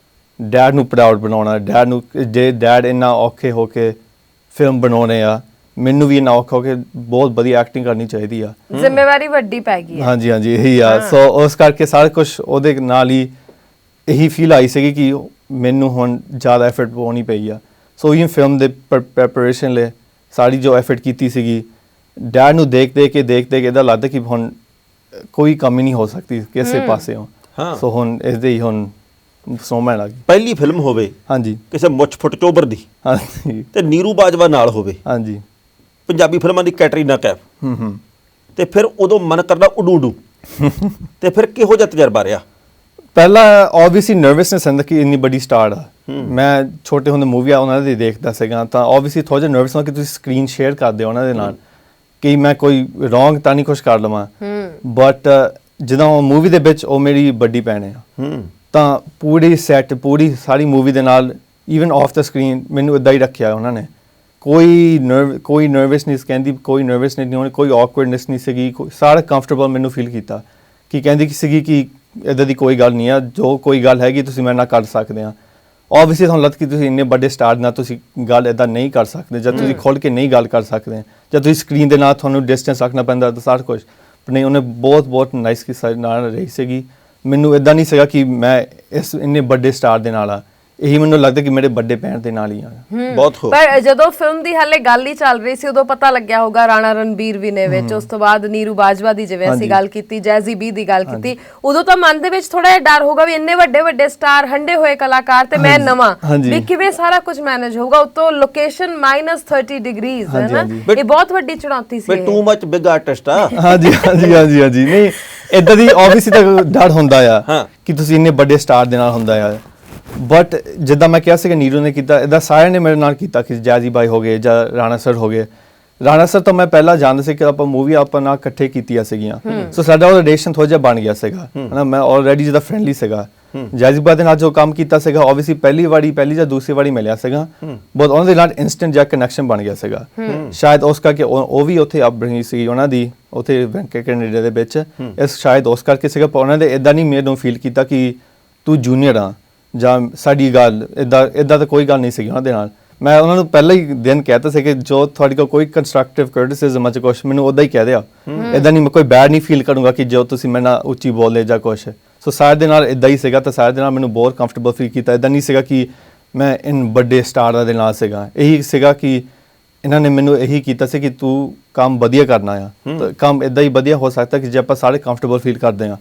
ਡੈਡ ਨੂੰ ਪ੍ਰਾਊਡ ਬਣਾਉਣਾ, ਜੇ ਡੈਡ ਇੰਨਾ ਔਖੇ ਹੋ ਕੇ ਫਿਲਮ ਬਣਾਉਣੇ ਆ, ਮੈਨੂੰ ਵੀ ਇੰਨਾ ਔਖਾ ਹੋ ਕੇ ਬਹੁਤ ਵਧੀਆ ਐਕਟਿੰਗ ਕਰਨੀ ਚਾਹੀਦੀ ਆ। ਜ਼ਿੰਮੇਵਾਰੀ ਵੱਡੀ ਪੈ ਗਈ ਹੈ। ਹਾਂਜੀ ਇਹੀ ਆ। ਸੋ ਉਸ ਕਰਕੇ ਸਾਰਾ ਕੁਝ ਉਹਦੇ ਨਾਲ ਹੀ ਇਹੀ ਫੀਲ ਆਈ ਸੀਗੀ ਕਿ ਮੈਨੂੰ ਹੁਣ ਜ਼ਿਆਦਾ ਐਫਰਟ ਪਾਉਣੀ ਪਈ ਆ। ਸੋ ਇਹ ਫਿਲਮ ਦੇ ਪ੍ਰੈਪਰੇਸ਼ਨ ਲਈ ਸਾਰੀ ਜੋ ਐਫਰਟ ਕੀਤੀ ਸੀਗੀ, ਡੈਡ ਨੂੰ ਦੇਖ ਕੇ ਇਹਦਾ ਲੱਗਦਾ ਕਿ ਹੁਣ ਕੋਈ ਕਮੀ ਨਹੀਂ ਹੋ ਸਕਦੀ ਕਿਸੇ ਪਾਸਿਓਂ। ਸੋ ਹੁਣ ਇਸਦੇ ਹੀ ਹੁਣ ਸੋਮੈਨ ਲੱਗੀ ਪਹਿਲੀ ਫਿਲਮ ਹੋਵੇ, ਹਾਂਜੀ, ਕਿਸੇ ਮੁੱਛ ਫੁੱਟ ਚੋਬਰ ਦੀ, ਹਾਂਜੀ, ਤੇ ਨੀਰੂ ਬਾਜਵਾ ਨਾਲ ਹੋਵੇ, ਹਾਂਜੀ, ਪੰਜਾਬੀ ਫਿਲਮਾਂ ਦੀ ਕੈਟਰੀਨਾ ਕੈਫ, ਤੇ ਫਿਰ ਉਦੋਂ ਮਨ ਕਰਦਾ ਉਡੂ ਤੇ ਫਿਰ ਕਿਹੋ ਜਿਹਾ ਤਜਰਬਾ ਰਿਹਾ? ਪਹਿਲਾਂ ਆਬਵੀਅਸਲੀ ਨਰਵਸਨੈਸ ਹੁੰਦਾ ਕਿ ਇੰਨੀ ਵੱਡੀ ਸਟਾਰ ਆ। ਮੈਂ ਛੋਟੇ ਹੁੰਦੇ ਮੂਵੀਆਂ ਉਹਨਾਂ ਦੀ ਦੇਖਦਾ ਸੀਗਾ, ਤਾਂ ਆਬਵੀਅਸਲੀ ਥੋੜਾ ਜਿਹਾ ਨਰਵਸ ਹੁੰਦਾ ਕਿ ਤੁਸੀਂ ਸਕਰੀਨ ਸ਼ੇਅਰ ਕਰਦੇ ਹੋ ਉਹਨਾਂ ਦੇ ਨਾਲ, ਕਿ ਮੈਂ ਕੋਈ ਰੋਂਗ ਤਾਂ ਨਹੀਂ ਕੁਛ ਕਰ ਲਵਾਂ। ਬਟ ਜਦੋਂ ਮੂਵੀ ਦੇ ਵਿੱਚ ਉਹ ਮੇਰੀ ਵੱਡੀ ਭੈਣ ਆ ਤਾਂ ਪੂਰੀ ਸੈੱਟ ਪੂਰੀ ਸਾਰੀ ਮੂਵੀ ਦੇ ਨਾਲ ਈਵਨ ਆਫ ਦਾ ਸਕਰੀਨ ਮੈਨੂੰ ਇਦਾਂ ਹੀ ਰੱਖਿਆ ਉਹਨਾਂ ਨੇ। ਕੋਈ ਨਰਵਸਨੈਸ ਕਹਿੰਦੀ, ਕੋਈ ਨਰਵਸਨੈਸ ਨਹੀਂ ਹੋਣੀ, ਕੋਈ ਔਕਵਰਡਨੈਸ ਨਹੀਂ ਸੀਗੀ, ਸਾਰਾ ਕੰਫਰਟੇਬਲ ਮੈਨੂੰ ਫੀਲ ਕੀਤਾ ਕਿ ਕਹਿੰਦੀ ਸੀਗੀ ਕਿ ਇੱਦਾਂ ਦੀ ਕੋਈ ਗੱਲ ਨਹੀਂ ਆ, ਜੋ ਕੋਈ ਗੱਲ ਹੈਗੀ ਤੁਸੀਂ ਮੇਰੇ ਨਾਲ ਕਰ ਸਕਦੇ ਆ। ਆਬਵੀਅਸਲੀ ਤੁਹਾਨੂੰ ਲੱਗਦਾ ਕਿ ਤੁਸੀਂ ਇੰਨੇ ਵੱਡੇ ਸਟਾਰ ਨਾਲ ਤੁਸੀਂ ਗੱਲ ਇੱਦਾਂ ਨਹੀਂ ਕਰ ਸਕਦੇ, ਜਦ ਤੁਸੀਂ ਖੁੱਲ੍ਹ ਕੇ ਨਹੀਂ ਗੱਲ ਕਰ ਸਕਦੇ, ਜਦ ਤੁਸੀਂ ਸਕਰੀਨ ਦੇ ਨਾਲ ਤੁਹਾਨੂੰ ਡਿਸਟੈਂਸ ਰੱਖਣਾ ਪੈਂਦਾ ਤਾਂ ਸਾਰਾ ਕੁਝ। ਪਰ ਨਹੀਂ, ਉਹਨੇ ਬਹੁਤ ਨਾਈਸ ਕੀ ਨਾਲ ਰਹੀ ਸੀਗੀ। ਮੈਨੂੰ ਇੱਦਾਂ ਨਹੀਂ ਸੀਗਾ ਕਿ ਮੈਂ ਇਸ ਇੰਨੇ ਵੱਡੇ ਸਟਾਰ ਦੇ ਨਾਲ ਆ, ਇਹੀ ਮੈਨੂੰ ਲੱਗਦਾ ਕਿ ਮੇਰੇ ਵੱਡੇ ਭੈਣ ਦੇ ਨਾਲ ਹੀ ਆ। ਬਹੁਤ ਹੋ ਪਰ ਜਦੋਂ ਫਿਲਮ ਦੀ ਹਾਲੇ ਗੱਲ ਹੀ ਚੱਲ ਰਹੀ ਸੀ ਉਦੋਂ ਪਤਾ ਲੱਗਿਆ ਹੋਗਾ ਰਾਣਾ ਰਣਬੀਰ ਵੀ ਨੇ ਵਿੱਚ, ਉਸ ਤੋਂ ਬਾਅਦ ਨੀਰੂ ਬਾਜਵਾ ਦੀ ਜਿਵੇਂ ਅਸੀਂ ਗੱਲ ਕੀਤੀ, ਜੈਜ਼ੀ ਬੀ ਦੀ ਗੱਲ ਕੀਤੀ, ਉਦੋਂ ਤਾਂ ਮਨ ਦੇ ਵਿੱਚ ਥੋੜਾ ਜਿਹਾ ਡਰ ਹੋਗਾ ਵੀ ਇੰਨੇ ਵੱਡੇ ਸਟਾਰ, ਹੰਡੇ ਹੋਏ ਕਲਾਕਾਰ ਤੇ ਮੈਂ ਨਵਾਂ, ਵੀ ਕਿਵੇਂ ਸਾਰਾ ਕੁਝ ਮੈਨੇਜ ਹੋਊਗਾ। ਉਤੋਂ ਲੋਕੇਸ਼ਨ -30 ਡਿਗਰੀਜ਼ ਹੈ ਨਾ, ਇਹ ਬਹੁਤ ਵੱਡੀ ਚੁਣੌਤੀ ਸੀ। ਟੂ ਮਚ ਬਿਗ ਆਰਟਿਸਟ ਆ। ਹਾਂਜੀ ਨਹੀਂ ਇਦਾਂ ਦੀ ਆਬਵੀਅਸਲੀ ਤਾਂ ਡਰ ਹੁੰਦਾ ਆ ਕਿ ਤੁਸੀਂ ਇੰਨੇ ਵੱਡੇ ਸਟਾਰ ਦੇ ਨਾਲ ਹੁੰਦਾ ਆ। ਬਟ ਜਿੱਦਾਂ ਮੈਂ ਕਿਹਾ ਸੀ ਕਿ ਨੀਰੂ ਨੇ ਕੀਤਾ, ਇੱਦਾਂ ਸਾਰਿਆਂ ਨੇ ਮੇਰੇ ਨਾਲ ਕੀਤਾ ਕਿ ਜੈਜ਼ੀ ਬਾਈ ਹੋ ਗਏ ਜਾਂ ਰਾਣਾ ਸਰ ਹੋ ਗਏ। ਰਾਣਾ ਸਰ ਤਾਂ ਮੈਂ ਪਹਿਲਾਂ ਜਾਣਦਾ ਸੀ ਕਿ ਆਪਾਂ ਮੂਵੀ ਆਪਾਂ ਨਾਲ ਇਕੱਠੇ ਕੀਤੀਆਂ ਸੀਗੀਆਂ, ਸੋ ਸਾਡਾ ਉਹ ਰਿਲੇਸ਼ਨ ਥੋੜਾ ਜਿਹਾ ਬਣ ਗਿਆ ਸੀਗਾ ਹਨਾ। ਮੈਂ ਆਲਰੇਡੀ ਜਿਹਦਾ ਫਰੈਂਡਲੀ ਸੀਗਾ, ਜੈਜ਼ੀ ਬਾਈ ਦੇ ਨਾਲ ਜੋ ਕੰਮ ਕੀਤਾ ਸੀਗਾ ਆਬਵੀਅਸਲੀ ਪਹਿਲੀ ਜਾਂ ਦੂਸਰੀ ਵਾਰੀ ਮਿਲਿਆ ਸੀਗਾ, ਬਹੁਤ ਉਹਨਾਂ ਦੇ ਨਾਲ ਇਨਸਟੈਂਟ ਜਿਹਾ ਕਨੈਕਸ਼ਨ ਬਣ ਗਿਆ ਸੀਗਾ। ਸ਼ਾਇਦ ਉਸ ਕਰਕੇ ਉਹ ਵੀ ਉੱਥੇ ਅਪਬ੍ਰਿੰਗਿੰਗ ਸੀ ਉਹਨਾਂ ਦੀ ਉੱਥੇ ਕੈਨੇਡਾ ਦੇ ਵਿੱਚ, ਇਸ ਸ਼ਾਇਦ ਉਸ ਕਰਕੇ ਸੀਗਾ। ਪਰ ਉਹਨਾਂ ਦੇ ਇੱਦਾਂ ਨਹੀਂ ਮੈਨੂੰ ਫੀਲ ਕੀਤਾ ਕਿ ਤੂੰ ਜੂਨੀਅਰ ਆ ਜਾਂ ਸਾਡੀ ਗੱਲ ਇੱਦਾਂ ਤਾਂ ਕੋਈ ਗੱਲ ਨਹੀਂ ਸੀਗੀ ਉਹਨਾਂ ਦੇ ਨਾਲ। ਮੈਂ ਉਹਨਾਂ ਨੂੰ ਪਹਿਲਾਂ ਹੀ ਦਿਨ ਕਹਿਤਾ ਸੀ ਕਿ ਜੋ ਤੁਹਾਡੇ ਕੋਲ ਕੋਈ ਕੰਸਟਰਕਟਿਵ ਕ੍ਰਿਟਿਸਿਜ਼ਮ ਚ ਕੁਛ ਮੈਨੂੰ ਉੱਦਾਂ ਹੀ ਕਹਿ ਦਿਆ, ਇੱਦਾਂ ਨਹੀਂ ਮੈਂ ਕੋਈ ਬੈਡ ਨਹੀਂ ਫੀਲ ਕਰੂੰਗਾ ਕਿ ਜੋ ਤੁਸੀਂ ਮੇਰੇ ਨਾਲ ਉੱਚੀ ਬੋਲੇ ਜਾਂ ਕੁਛ। ਸੋ ਸਾਰੇ ਦੇ ਨਾਲ ਇੱਦਾਂ ਹੀ ਸੀਗਾ ਤਾਂ ਸਾਰੇ ਦੇ ਨਾਲ ਮੈਨੂੰ ਬਹੁਤ ਕੰਫਰਟੇਬਲ ਫੀਲ ਕੀਤਾ। ਇੱਦਾਂ ਨਹੀਂ ਸੀਗਾ ਕਿ ਮੈਂ ਇਨ ਵੱਡੇ ਸਟਾਰ ਦੇ ਨਾਲ ਸੀਗਾ, ਇਹੀ ਸੀਗਾ ਕਿ ਇਹਨਾਂ ਨੇ ਮੈਨੂੰ ਇਹੀ ਕੀਤਾ ਸੀ ਕਿ ਤੂੰ ਕੰਮ ਵਧੀਆ ਕਰਨਾ ਆ, ਤਾਂ ਕੰਮ ਇੱਦਾਂ ਹੀ ਵਧੀਆ ਹੋ ਸਕਦਾ ਕਿ ਜੇ ਆਪਾਂ ਸਾਰੇ ਕੰਫਰਟੇਬਲ ਫੀਲ ਕਰਦੇ ਆ।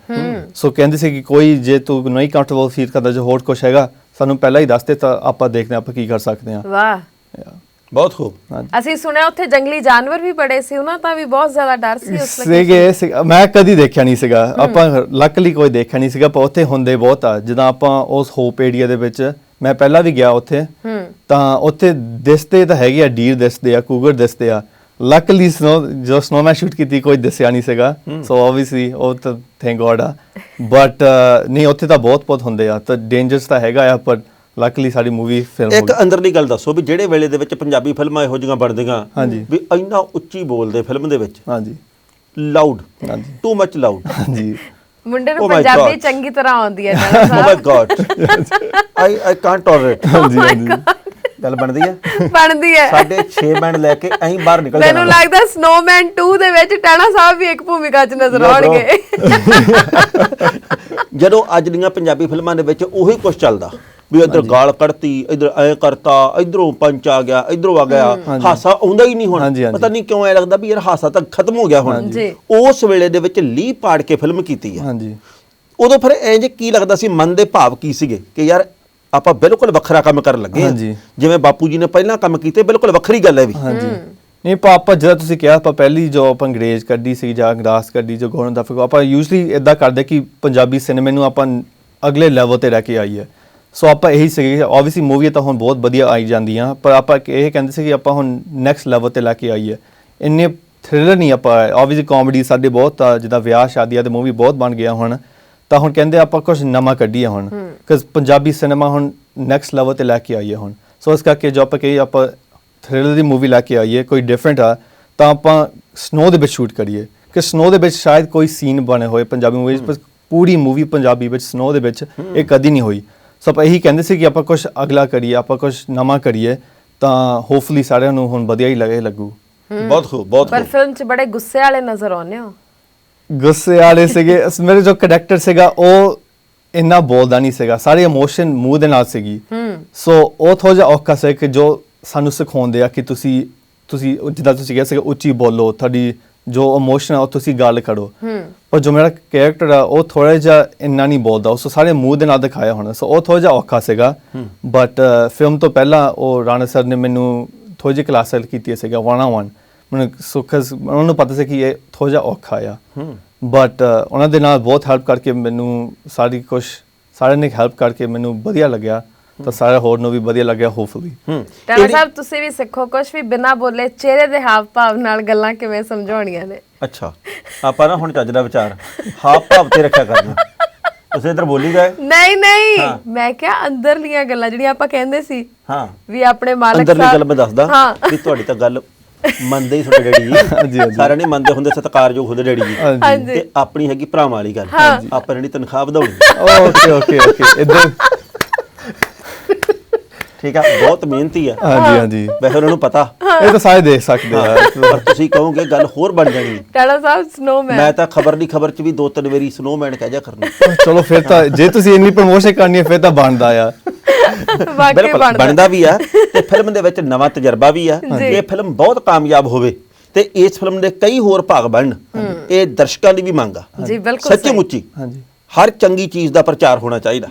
ਸੋ ਕਹਿੰਦੇ ਸੀ ਕਿ ਕੋਈ ਜੇ ਤੂੰ ਨਹੀਂ ਕੰਫਰਟੇਬਲ ਫੀਲ ਕਰਦਾ, ਜੋ ਹੋਰ ਕੁਛ ਹੈਗਾ ਸਾਨੂੰ ਪਹਿਲਾਂ ਹੀ ਦੱਸ ਦੇ ਤਾਂ ਆਪਾਂ ਦੇਖਦੇ ਆਪਾਂ ਕੀ ਕਰ ਸਕਦੇ ਆ। ਵਾਹ, ਬਹੁਤ ਖੂਬ। ਅਸੀਂ ਸੁਣਿਆ ਉੱਥੇ ਜੰਗਲੀ ਜਾਨਵਰ ਵੀ ਬੜੇ ਸੀ, ਉਹਨਾਂ ਦਾ ਵੀ ਬਹੁਤ ਜ਼ਿਆਦਾ ਡਰ ਸੀ ਉਸ ਸੀਗੇ। ਮੈਂ ਕਦੀ ਦੇਖਿਆ ਨਹੀਂ ਸੀਗਾ, ਆਪਾਂ ਲੱਕਲੀ ਕੋਈ ਦੇਖਿਆ ਨਹੀਂ ਸੀਗਾ, ਪਰ ਉੱਥੇ ਹੁੰਦੇ ਬਹੁਤ ਆ। ਜਦੋਂ ਆਪਾਂ ਉਸ ਹੋਪ ਏਰੀਆ ਦੇ ਵਿੱਚ ਮੈਂ ਪਹਿਲਾਂ ਵੀ ਗਿਆ ਉੱਥੇ, ਤਾਂ ਉੱਥੇ ਦਿਸਦੇ ਤਾਂ ਹੈਗੇ ਆ, ਡੀਰ ਦਿਸਦੇ ਆ, ਕੂਗਰ ਦਿਸਦੇ ਆ। ਲੱਕਲੀ ਜੋ ਸਨੋਮੈਨ ਸ਼ੂਟ ਕੀਤੀ ਕੋਈ ਦੱਸਿਆ ਨਹੀਂ ਸੀਗਾ, ਸੋ ਆਬਵੀਅਸਲੀ ਉਹ ਤਾਂ ਥੈਂਕ ਗੋਡ ਆ। ਬਟ ਨਹੀਂ, ਉੱਥੇ ਤਾਂ ਬਹੁਤ ਹੁੰਦੇ ਆ, ਤਾਂ ਡੇਂਜਰਸ ਤਾਂ ਹੈਗਾ ਆ, ਪਰ ਲੱਕਲੀ ਸਾਡੀ ਮੂਵੀ ਫਿਲਮ ਇੱਕ ਅੰਦਰਲੀ ਗੱਲ ਦੱਸੋ ਵੀ ਜਿਹੜੇ ਵੇਲੇ ਦੇ ਵਿੱਚ ਪੰਜਾਬੀ ਫਿਲਮਾਂ ਇਹੋ ਜਿਹੀਆਂ ਬਣਦੀਆਂ ਵੀ ਇੰਨਾ ਉੱਚੀ ਬੋਲਦੇ ਫਿਲਮ ਦੇ ਵਿੱਚ, ਲਾਊਡ, ਟੂ ਮਚ ਲਾਊਡ, ਮੁੰਡੇ ਨੂੰ ਪੰਜਾਬੀ ਚੰਗੀ ਤਰ੍ਹਾਂ ਆਉਂਦੀ ਹੈ। ਓ ਮਾਈ ਗॉड, ਆਈ ਕਾਂਟ ਟੋਲਰੇਟ। ਗੱਲ ਬਣਦੀ ਹੈ ਸਾਡੇ 6 ਬੈਂਡ ਲੈ ਕੇ ਐਂ ਬਾਹਰ ਨਿਕਲ ਜਾਣਾ। ਮੈਨੂੰ ਲੱਗਦਾ ਸਨੋਮੈਨ 2 ਦੇ ਵਿੱਚ ਟੈਣਾ ਸਾਹਿਬ ਵੀ ਇੱਕ ਭੂਮਿਕਾ 'ਚ ਨਜ਼ਰ ਆਉਣਗੇ। ਜਦੋਂ ਅੱਜ ਦੀਆਂ ਪੰਜਾਬੀ ਫਿਲਮਾਂ ਦੇ ਵਿੱਚ ਉਹੀ ਕੁਝ ਚੱਲਦਾ ਵੀ ਇੱਧਰ ਗਾਲ ਕੱਢਤੀ, ਇੱਧਰ ਐ ਕਰਤਾ, ਇੱਧਰੋਂ ਪੰਚ ਆ ਗਿਆ, ਇੱਧਰੋਂ ਆ ਗਿਆ, ਹਾਸਾ ਆਉਂਦਾ ਹੀ ਨਹੀਂ ਹੁਣ। ਪਤਾ ਨਹੀਂ ਕਿਉਂ ਐ ਲੱਗਦਾ ਵੀ ਯਾਰ ਹਾਸਾ ਤਾਂ ਖਤਮ ਹੋ ਗਿਆ ਹੁਣ। ਉਸ ਵੇਲੇ ਦੇ ਵਿੱਚ ਲੀਹ ਪਾੜ ਕੇ ਫਿਲਮ ਕੀਤੀ ਆ। ਉਦੋਂ ਫਿਰ ਐਂ ਜੇ ਕੀ ਲੱਗਦਾ ਸੀ, ਮਨ ਦੇ ਭਾਵ ਕੀ ਸੀਗੇ ਕਿ ਯਾਰ ਆਪਾਂ ਬਿਲਕੁਲ ਵੱਖਰਾ ਕੰਮ ਕਰਨ ਲੱਗੇ, ਜਿਵੇਂ ਬਾਪੂ ਜੀ ਨੇ ਪਹਿਲਾਂ ਕੰਮ ਕੀਤੇ, ਬਿਲਕੁਲ ਵੱਖਰੀ ਗੱਲ ਹੈ ਵੀ। ਨਹੀਂ ਆਪਾਂ ਜਿਹੜਾ ਤੁਸੀਂ ਕਿਹਾ, ਆਪਾਂ ਪਹਿਲੀ ਜੋ ਆਪਾਂ ਅੰਗਰੇਜ਼ ਕੱਢੀ ਸੀ ਜਾਂ ਅੰਗਰਾਸ ਕੱਢੀ, ਜੋ ਗੌਰਵ ਦਾ ਫਿਕਰ, ਆਪਾਂ ਯੂਜਲੀ ਇਦਾਂ ਕਰਦੇ ਕਿ ਪੰਜਾਬੀ ਸਿਨੇਮੇ ਨੂੰ ਆਪਾਂ ਅਗਲੇ ਲੈਵਲ ਤੇ ਲੈ ਕੇ ਆਈਏ। ਸੋ ਆਪਾਂ ਇਹੀ ਸੀਗੇ, ਆਬਵੀਅਸਲੀ ਮੂਵੀ ਤਾਂ ਹੁਣ ਬਹੁਤ ਵਧੀਆ ਆਈ ਜਾਂਦੀਆਂ, ਪਰ ਆਪਾਂ ਇਹ ਕਹਿੰਦੇ ਸੀ ਕਿ ਆਪਾਂ ਹੁਣ ਨੈਕਸਟ ਲੈਵਲ ਤੇ ਲੈ ਕੇ ਆਈਏ। ਇੰਨੇ ਥ੍ਰਿਲਰ ਨਹੀਂ ਆਪਾਂ, ਆਬਵੀਅਸਲੀ ਕਾਮੇਡੀ ਸਾਡੇ ਬਹੁਤ ਆ, ਜਿੱਦਾਂ ਵਿਆਹ ਸ਼ਾਦੀਆਂ ਦੇ ਮੂਵੀ ਬਹੁਤ ਬਣ ਗਿਆ ਹੁਣ, ਤਾਂ ਹੁਣ ਕਹਿੰਦੇ ਆਪਾਂ ਕੁਝ ਨਵਾਂ ਕੱਢੀਏ ਹੁਣ, ਕਿਉਂਕਿ ਪੰਜਾਬੀ ਸਿਨੇਮਾ ਹੁਣ ਨੈਕਸਟ ਲੈਵਲ ਤੇ ਲੈ ਕੇ ਆਈਏ ਹੁਣ। ਸੋ ਇਸ ਕਰਕੇ ਜੋ ਆਪਾਂ ਕਹੀਏ ਆਪਾਂ ਥ੍ਰਿਲਰ ਦੀ ਮੂਵੀ ਲੈ ਕੇ ਆਈਏ, ਕੋਈ ਡਿਫਰੈਂਟ ਆ, ਤਾਂ ਆਪਾਂ ਸਨੋ ਦੇ ਵਿੱਚ ਸ਼ੂਟ ਕਰੀਏ ਕਿ ਸਨੋ ਦੇ ਵਿੱਚ ਸ਼ਾਇਦ ਕੋਈ ਸੀਨ ਬਣੇ ਹੋਏ ਪੰਜਾਬੀ ਮੂਵੀ 'ਚ, ਪੂਰੀ ਮੂਵੀ ਪੰਜਾਬੀ ਵਿੱਚ ਸਨੋ ਦੇ ਵਿੱਚ ਇਹ ਕਦੀ ਨਹੀਂ ਹੋਈ। ਸੋ ਆਪਾਂ ਇਹੀ ਕਹਿੰਦੇ ਸੀ ਕਿ ਆਪਾਂ ਕੁਝ ਅਗਲਾ ਕਰੀਏ, ਆਪਾਂ ਕੁਝ ਨਵਾਂ ਕਰੀਏ, ਤਾਂ ਹੋਪਫੁਲੀ ਸਾਰਿਆਂ ਨੂੰ ਹੁਣ ਵਧੀਆ ਹੀ ਲੱਗੂ। ਬਹੁਤ ਖੂਬ, ਬਹੁਤ। ਪਰ ਫਿਲਮ 'ਚ ਬੜੇ ਗੁੱਸੇ ਵਾਲੇ ਨਜ਼ਰ ਆਉਂਦੇ ਹੋ। ਗੁੱਸੇ ਵਾਲੇ ਸੀਗੇ ਮੇਰੇ ਜੋ ਕਰੈਕਟਰ ਸੀਗਾ, ਉਹ ਇੰਨਾ ਬੋਲਦਾ ਨਹੀਂ ਸੀਗਾ, ਸਾਰੇ ਇਮੋਸ਼ਨ ਮੂੰਹ ਦੇ ਨਾਲ ਸੀਗੀ। ਸੋ ਉਹ ਥੋੜਾ ਜਿਹਾ ਔਖਾ ਸੀ ਕਿ ਜੋ ਸਾਨੂੰ ਸਿਖਾਉਂਦੇ ਆ ਕਿ ਤੁਸੀਂ ਜਿੱਦਾਂ ਤੁਸੀਂ ਕਿਹਾ ਸੀਗਾ ਉੱਚੀ ਬੋਲੋ, ਤੁਹਾਡੀ ਜੋ ਇਮੋਸ਼ਨ ਆ ਉਹ ਤੁਸੀਂ ਗੱਲ ਕਰੋ। ਪਰ ਜੋ ਮੇਰਾ ਕੈਰੈਕਟਰ ਆ ਉਹ ਥੋੜਾ ਜਿਹਾ ਇੰਨਾ ਨਹੀਂ ਬੋਲਦਾ, ਉਸ ਸਾਰੇ ਮੂੰਹ ਦੇ ਨਾਲ ਦਿਖਾਇਆ ਹੋਣਾ, ਸੋ ਉਹ ਥੋੜਾ ਜਿਹਾ ਔਖਾ ਸੀਗਾ। ਬਟ ਫਿਲਮ ਤੋਂ ਪਹਿਲਾਂ ਉਹ ਰਾਣਾ ਸਰ ਨੇ ਮੈਨੂੰ ਥੋੜੀ ਜਿਹੀ ਕਲਾਸ ਕੀਤੀ ਸੀਗਾ 1-on-1, ਮੈਨੂੰ ਉਹਨਾਂ ਨੂੰ ਪਤਾ ਸੀ ਕਿ ਇਹ ਥੋੜਾ ਜਿਹਾ ਔਖਾ ਆ। ਬਟ ਉਹਨਾਂ ਦੇ ਨਾਲ ਬਹੁਤ ਹੈਲਪ ਕਰਕੇ ਮੈਨੂੰ ਸਾਰਿਆਂ ਨੇ ਹੈਲਪ ਕਰਕੇ ਮੈਨੂੰ ਵਧੀਆ ਲੱਗਿਆ। ਤਾਂ ਸਾਰਾ ਹੋਰ ਨੂੰ ਵੀ ਵਧੀਆ ਲੱਗਿਆ ਹੋਪਫੁਲੀ। ਟਾਣਾ ਸਾਹਿਬ ਤੁਸੀਂ ਵੀ ਸਿੱਖੋ ਕੁਝ ਵੀ ਬਿਨਾਂ ਬੋਲੇ ਚਿਹਰੇ ਦੇ ਹਾਵ ਭਾਵ ਨਾਲ ਗੱਲਾਂ ਕਿਵੇਂ ਸਮਝਾਉਣੀਆਂ ਨੇ। ਅੱਛਾ ਆਪਾਂ ਨਾ ਹੁਣ ਚੱਜ ਦਾ ਵਿਚਾਰ ਹਾਵ ਭਾਵ ਤੇ ਰੱਖਿਆ ਕਰਨਾ। ਤੁਸੀਂ ਇੱਧਰ ਬੋਲੀ ਗਏ ਨਹੀਂ ਮੈਂ ਕਿਹਾ ਅੰਦਰਲੀਆਂ ਗੱਲਾਂ ਜਿਹੜੀਆਂ ਆਪਾਂ ਕਹਿੰਦੇ ਸੀ ਹਾਂ ਵੀ ਆਪਣੇ ਮਾਲਕ ਅੰਦਰਲੀ ਗੱਲ ਮੈਂ ਦੱਸਦਾ ਵੀ ਤੁਹਾਡੀ ਤਾਂ ਗੱਲ ਮੰਨਦੇ ਹੀ ਤੁਹਾਡੇ ਡੈਡੀ ਜੀ ਸਾਰਿਆਂ ਨੇ ਮੰਨਦੇ ਹੁੰਦੇ ਸਤਿਕਾਰਯੋਗ ਹੁੰਦੇ ਡੈਡੀ ਜੀ ਤੇ ਆਪਣੀ ਹੈਗੀ ਭਰਾਵਾਂ ਵਾਲੀ ਗੱਲ ਆਪਾਂ ਜਿਹੜੀ ਤਨਖਾਹ ਵਧਾਉਣੀ ਓਕੇ ਇੱਧਰ ਠੀਕ ਆ ਬਹੁਤ ਮਿਹਨਤੀ ਆ ਹਾਂਜੀ ਵੈਸੇ ਉਹਨਾਂ ਨੂੰ ਪਤਾ ਇਹ ਤਾਂ ਸਾਰੇ ਦੇਖ ਸਕਦੇ ਆ ਪਰ ਤੁਸੀਂ ਕਹੋਗੇ ਗੱਲ ਹੋਰ ਬਣ ਜਾਣੀ ਟਾਣਾ ਸਾਹਿਬ ਸਨੋਮੈਨ ਮੈਂ ਤਾਂ ਖਬਰ ਦੀ ਖਬਰ ਚ ਵੀ 2-3 ਵਾਰੀ ਸਨੋਮੈਨ ਕਹਿ ਜਾ ਕਰਨਾ। ਚਲੋ ਫਿਰ ਤਾਂ ਜੇ ਤੁਸੀਂ ਇੰਨੀ ਪ੍ਰਮੋਸ਼ਨ ਕਰਨੀ ਹੈ ਫਿਰ ਤਾਂ ਬਣਦਾ ਆ। ਵਾਕਈ ਬਣਦਾ ਵੀ ਆ ਤੇ ਫਿਲਮ ਦੇ ਵਿੱਚ ਨਵਾਂ ਤਜਰਬਾ ਵੀ ਆ। ਇਹ ਫਿਲਮ ਬਹੁਤ ਕਾਮਯਾਬ ਹੋਵੇ ਤੇ ਇਸ ਫਿਲਮ ਦੇ ਕਈ ਹੋਰ ਭਾਗ ਬਣਨ ਇਹ ਦਰਸ਼ਕਾਂ ਦੀ ਵੀ ਮੰਗ ਆ ਜੀ ਬਿਲਕੁਲ ਸੱਚੀ ਮੁੱਚੀ। ਹਾਂਜੀ ਹਰ ਚੰਗੀ ਚੀਜ਼ ਦਾ ਪ੍ਰਚਾਰ ਹੋਣਾ ਚਾਹੀਦਾ।